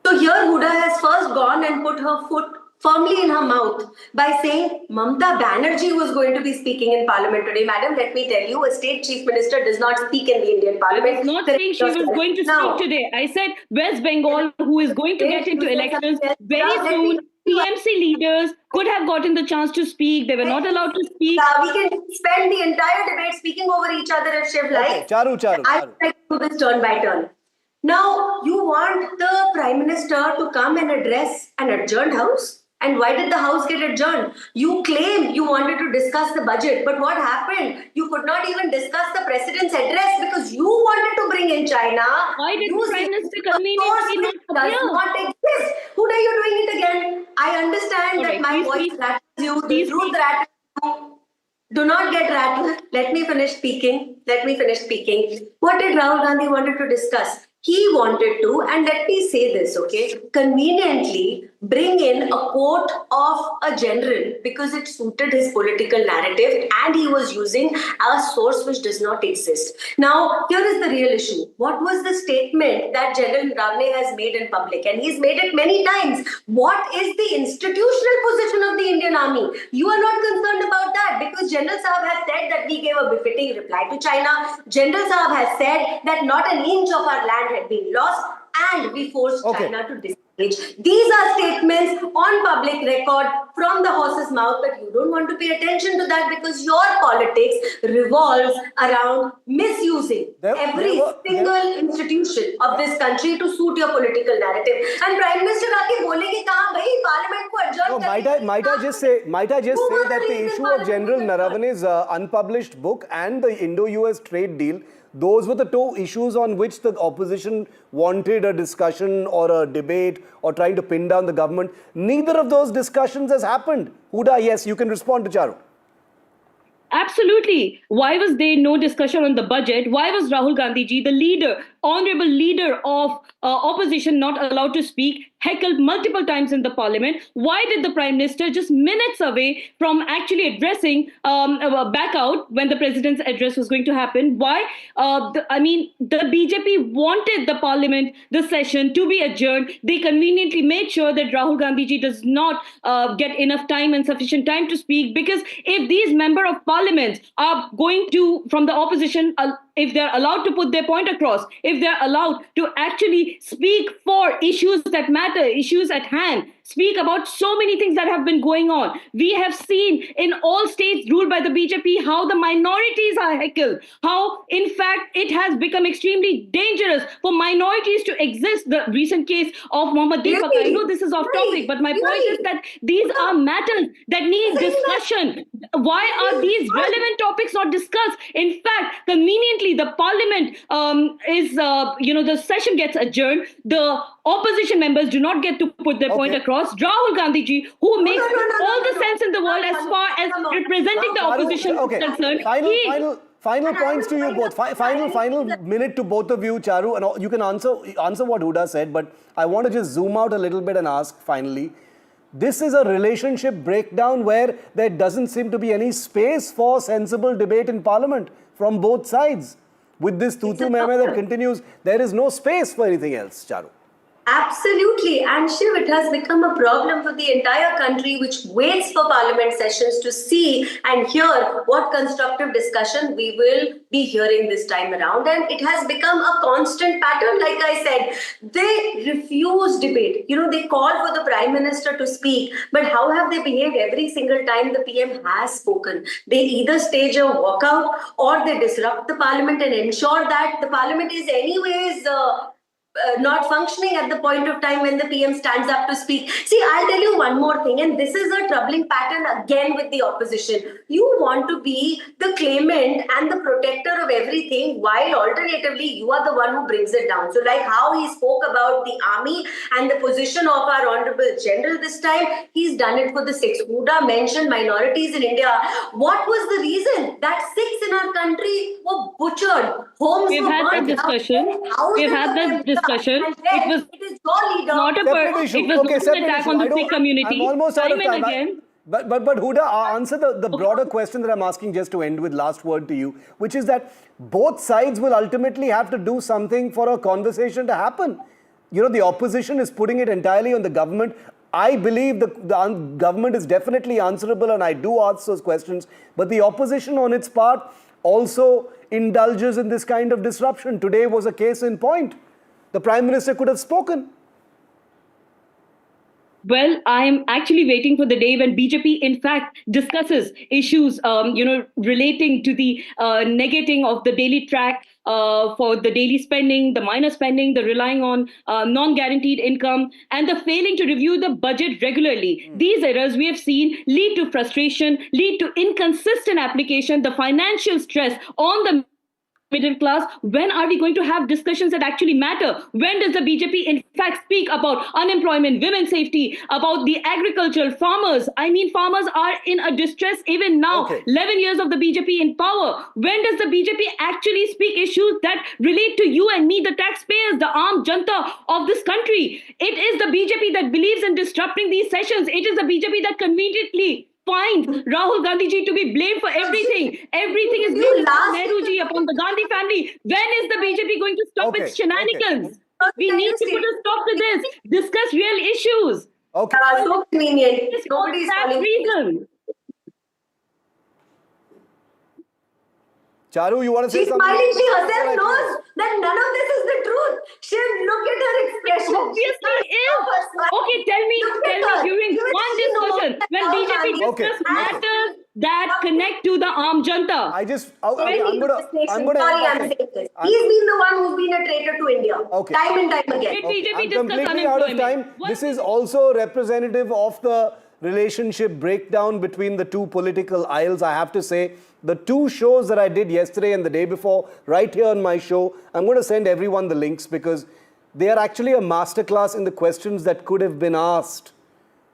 So here Huda has first gone and put her foot firmly in her mouth by saying Mamata Banerjee was going to be speaking in Parliament today. Madam, let me tell you, a state chief minister does not speak in the Indian Parliament. I was not saying she was going to speak today. I said West Bengal, who is going to get into elections very soon. PMC leaders could have gotten the chance to speak. They were not allowed to speak. We can spend the entire debate speaking over each other if Shiv likes. Charu. I'll try to do this turn by turn. Now, you want the Prime Prime Minister to come and address an adjourned House? And why did the House get adjourned? You claim you wanted to discuss the budget, but what happened? You could not even discuss the President's address because you wanted to bring in China. Why did the Prime Minister conveniently not does appear? not exist. Who are you doing it again? I understand All that right, my please, voice please. rattles you, the Please, truth please. rattles you. Do not get rattled. Let me finish speaking. What did Rahul Gandhi wanted to discuss? He wanted to, and let me say this, okay, conveniently bring in a quote of a general because it suited his political narrative and he was using a source which does not exist. Now, here is the real issue. What was the statement that General Ravneet has made in public? And he's made it many times. What is the institutional position of the Indian Army? You are not concerned about that because General Saab has said that we gave a befitting reply to China. General Saab has said that not an inch of our land had been lost and we forced China to disengage. These are statements on public record from the horse's mouth, but you don't want to pay attention to that because your politics revolves around misusing every single institution of this country to suit your political narrative. And Prime Minister aake bolenge kahan bhai parliament ko adjourn Might I just say that the issue of General Narawane's unpublished book and the Indo-US trade deal, those were the two issues on which the opposition wanted a discussion or a debate or trying to pin down the government. Neither of those discussions has happened. Huda, yes, you can respond to Charu. Absolutely. Why was there no discussion on the budget? Why was Rahul Gandhi ji, the leader, honorable leader of opposition, not allowed to speak, heckled multiple times in the parliament? Why did the Prime Minister, just minutes away from actually addressing, back out when the president's address was going to happen? Why? The BJP wanted the parliament, the session to be adjourned. They conveniently made sure that Rahul Gandhi ji does not get enough time and sufficient time to speak, because if these member of parliament are going to, from the opposition, if they're allowed to put their point across, if they're allowed to actually speak for issues that matter, issues at hand, speak about so many things that have been going on. We have seen in all states ruled by the BJP how the minorities are heckled, how in fact it has become extremely dangerous for minorities to exist. The recent case of Mohammad Deepak, I know this is off topic, but my point is that these are matters that need discussion. Why are these relevant topics not discussed? In fact, conveniently, the parliament the session gets adjourned. The opposition members do not get to put their point across. Rahul Gandhi ji, who makes all the sense in the world as far as representing the opposition is concerned. Final points to you both. Final minute to both of you, Charu, and you can answer what Huda said, but I want to just zoom out a little bit and ask finally. This is a relationship breakdown where there doesn't seem to be any space for sensible debate in Parliament from both sides. With this tutu meme that continues, there is no space for anything else, Charu. Absolutely. And Shiv, it has become a problem for the entire country, which waits for parliament sessions to see and hear what constructive discussion we will be hearing this time around. And it has become a constant pattern. Like I said, they refuse debate. They call for the Prime Minister to speak. But how have they behaved every single time the PM has spoken? They either stage a walkout or they disrupt the parliament and ensure that the parliament is anyways not functioning at the point of time when the PM stands up to speak. See, I'll tell you one more thing, and this is a troubling pattern again with the opposition. You want to be the claimant and the protector of everything, while alternatively, you are the one who brings it down. So like how he spoke about the army and the position of our Honorable General this time, he's done it for the Sikhs. Huda mentioned minorities in India. What was the reason that Sikhs in our country were butchered? Homes We've were had that burned discussion. We've had that discussion. It was not a it was not an attack on the Sikh community. I'm almost out of Time time. and again. But Huda, answer the broader question that I'm asking, just to end with last word to you, which is that both sides will ultimately have to do something for a conversation to happen. The opposition is putting it entirely on the government. I believe the government is definitely answerable, and I do ask those questions. But the opposition on its part also indulges in this kind of disruption. Today was a case in point. The Prime Minister could have spoken. Well, I am actually waiting for the day when BJP, in fact, discusses issues, relating to the negating of the daily track for the daily spending, the minor spending, the relying on non-guaranteed income, and the failing to review the budget regularly. These errors we have seen lead to frustration, lead to inconsistent application, the financial stress on the middle class. When are we going to have discussions that actually matter? When does the BJP in fact speak about unemployment, women's safety, about the agricultural farmers? I mean, farmers are in a distress even now. 11 years of the BJP in power. When does the BJP actually speak issues that relate to you and me, the taxpayers, the armed janta of this country? It is the BJP that believes in disrupting these sessions. It is the BJP that conveniently finds Rahul Gandhi ji to be blamed for everything. Everything is blamed upon Nehru ji, upon the Gandhi family. When is the BJP going to stop its shenanigans? We need to put a stop to this. Discuss real issues. So convenient. Nobody's calling reason. Charu, you want to say She's something? smiling. She herself knows that none of this is the truth. She'll look at her expression. Obviously is. Okay, tell me during one discussion when BJP discuss matters that connect to the armed janta. I'm gonna saying this. He's been the one who's been a traitor to India. Time and time again. I'm completely out of time. This is also representative of the relationship breakdown between the two political aisles. I have to say, the two shows that I did yesterday and the day before, right here on my show, I'm going to send everyone the links because they are actually a masterclass in the questions that could have been asked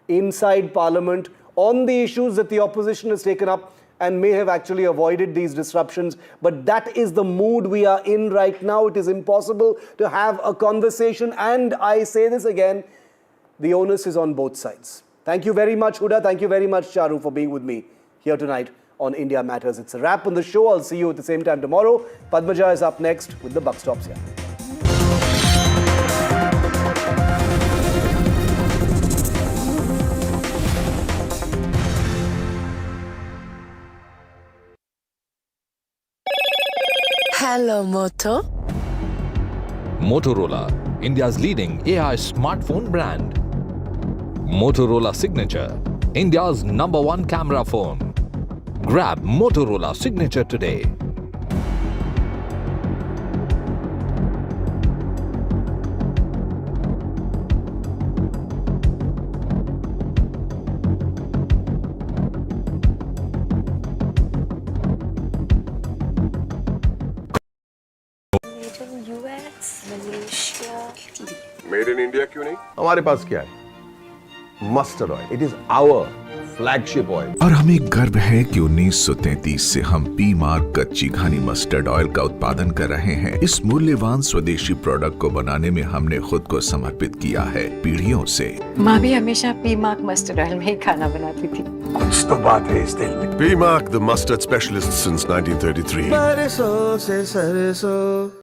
inside Parliament on the issues that the opposition has taken up and may have actually avoided these disruptions. But that is the mood we are in right now. It is impossible to have a conversation. And I say this again, the onus is on both sides. Thank you very much, Huda. Thank you very much, Charu, for being with me here tonight on India Matters. It's a wrap on the show. I'll see you at the same time tomorrow. Padmaja is up next with the buck stops here. Hello, Moto. Motorola, India's leading AI smartphone brand. Motorola Signature, India's #1 camera phone. Grab Motorola Signature today. Made in India क्यों नहीं? हमारे पास क्या है? Mustard oil. It is our flagship oil. और हमें गर्व है कि 1933 से हम पी मार्क कच्ची घानी मस्टर्ड ऑयल का उत्पादन कर रहे हैं. इस मूल्यवान स्वदेशी प्रोडक्ट को बनाने में हमने खुद को समर्पित किया है पीढ़ियों से. माँ भी हमेशा पी मार्क मस्टर्ड ऑयल में ही खाना बनाती थी. कुछ तो बात है इस दिल में. P mark, the mustard specialist since 1933. सरसों से सरसों.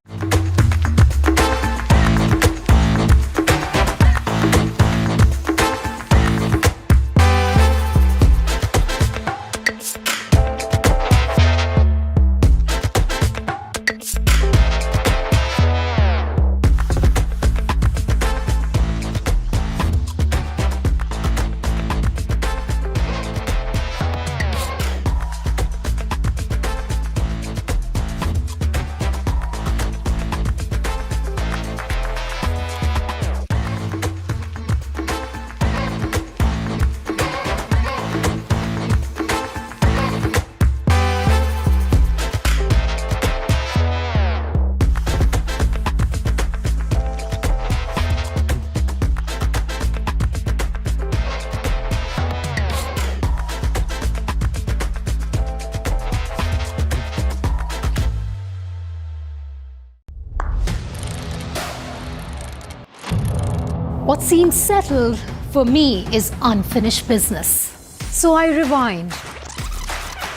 What seems settled for me is unfinished business. So I rewind.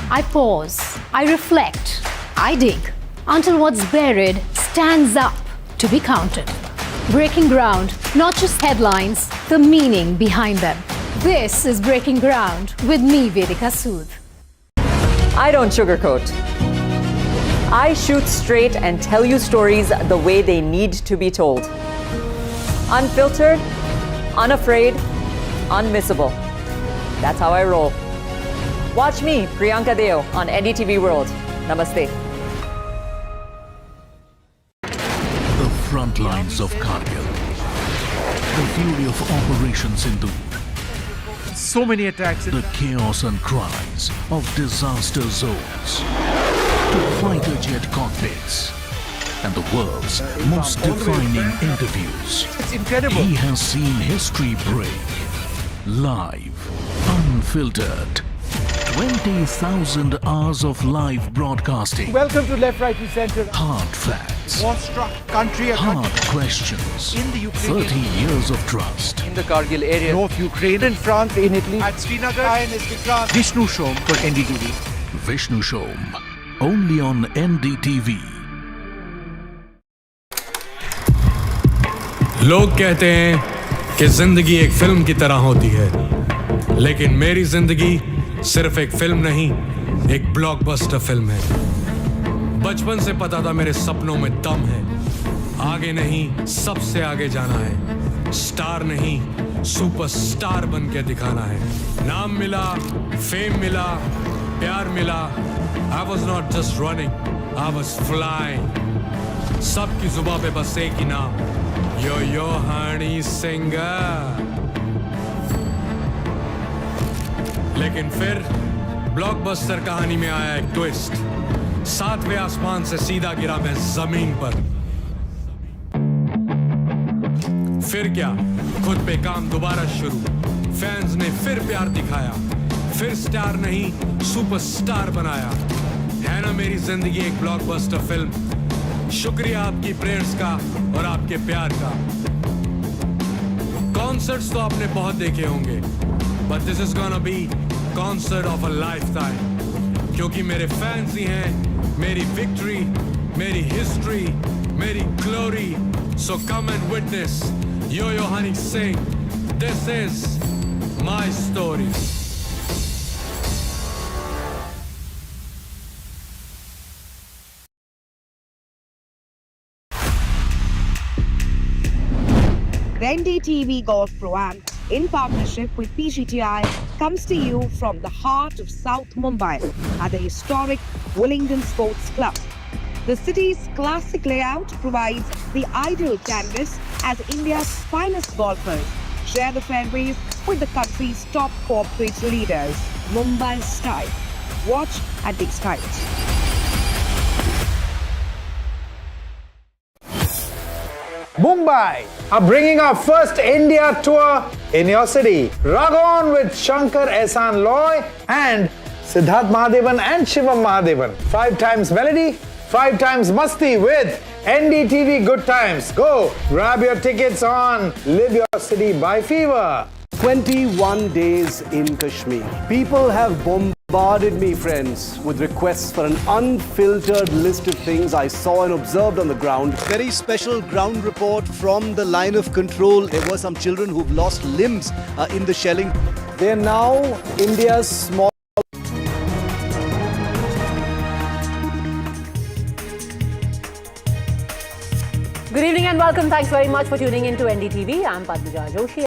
I pause. I reflect. I dig until what's buried stands up to be counted. Breaking ground, not just headlines, the meaning behind them. This is Breaking Ground with me, Vedika Sood. I don't sugarcoat. I shoot straight and tell you stories the way they need to be told. Unfiltered, unafraid, unmissable. That's how I roll. Watch me, Priyanka Deo, on NDTV World. Namaste. front lines of Kargil. The fury of Operation Sindhu. So many attacks. The chaos and cries of disaster zones. To fighter jet cockpits. And the world's most defining interviews. It's incredible. He has seen history break. Live. Unfiltered. 20,000 hours of live broadcasting. Welcome to Left, Right and Center. Hard facts. War-struck country. Hard questions. In the Ukraine. 30 years of trust. In the Kargil area. North Ukraine. In France, in Italy. At Srinagar. Vishnu Shom for NDTV. Vishnu Shom. Only on NDTV. लोग कहते हैं कि जिंदगी एक film की तरह होती है, लेकिन मेरी जिंदगी सिर्फ एक फिल्म नहीं, एक ब्लॉकबस्टर फिल्म है। बचपन से पता था मेरे सपनों में दम है, आगे नहीं सबसे आगे जाना है, स्टार नहीं सुपरस्टार बन के दिखाना है। नाम मिला, फेम मिला, प्यार मिला, I was not just running, I was flying। सबकी जुबां पे बस एक ही नाम, यो हनी सिंह। लेकिन फिर ब्लॉकबस्टर कहानी में आया एक ट्विस्ट, 7वें आसमान से सीधा गिरा मैं जमीन पर। फिर क्या, खुद पे काम दोबारा शुरू, फैंस ने फिर प्यार दिखाया, फिर स्टार नहीं सुपरस्टार बनाया। है ना मेरी जिंदगी एक ब्लॉकबस्टर फिल्म। शुक्रिया आपकी प्रेयर्स का और आपके प्यार का। कॉन्सर्ट्स तो आपने बहुत देखे होंगे, but this is gonna be concert of a lifetime, क्योंकि मेरे फैंस ही हैं मेरी विक्ट्री, मेरी हिस्ट्री, मेरी glory. So come and witness yo Honey Singh, this is my story. The NDTV Golf Pro-Am, in partnership with PGTI, comes to you from the heart of South Mumbai at the historic Willingdon Sports Club. The city's classic layout provides the ideal canvas as India's finest golfers share the fairways with the country's top corporate leaders. Mumbai style. Watch at the skies. Mumbai are bringing our first India tour in your city. Rug on with Shankar Ehsan Loy and Siddharth Mahadevan and Shivam Mahadevan. 5 times melody, 5 times masti with NDTV Good Times. Go grab your tickets on Live Your City by Fever. 21 days in Kashmir. People have bombarded me, friends, with requests for an unfiltered list of things I saw and observed on the ground. Very special ground report from the line of control. There were some children who've lost limbs in the shelling. They're now India's small... Good evening and welcome. Thanks very much for tuning in to NDTV. I'm Padmaja Joshi.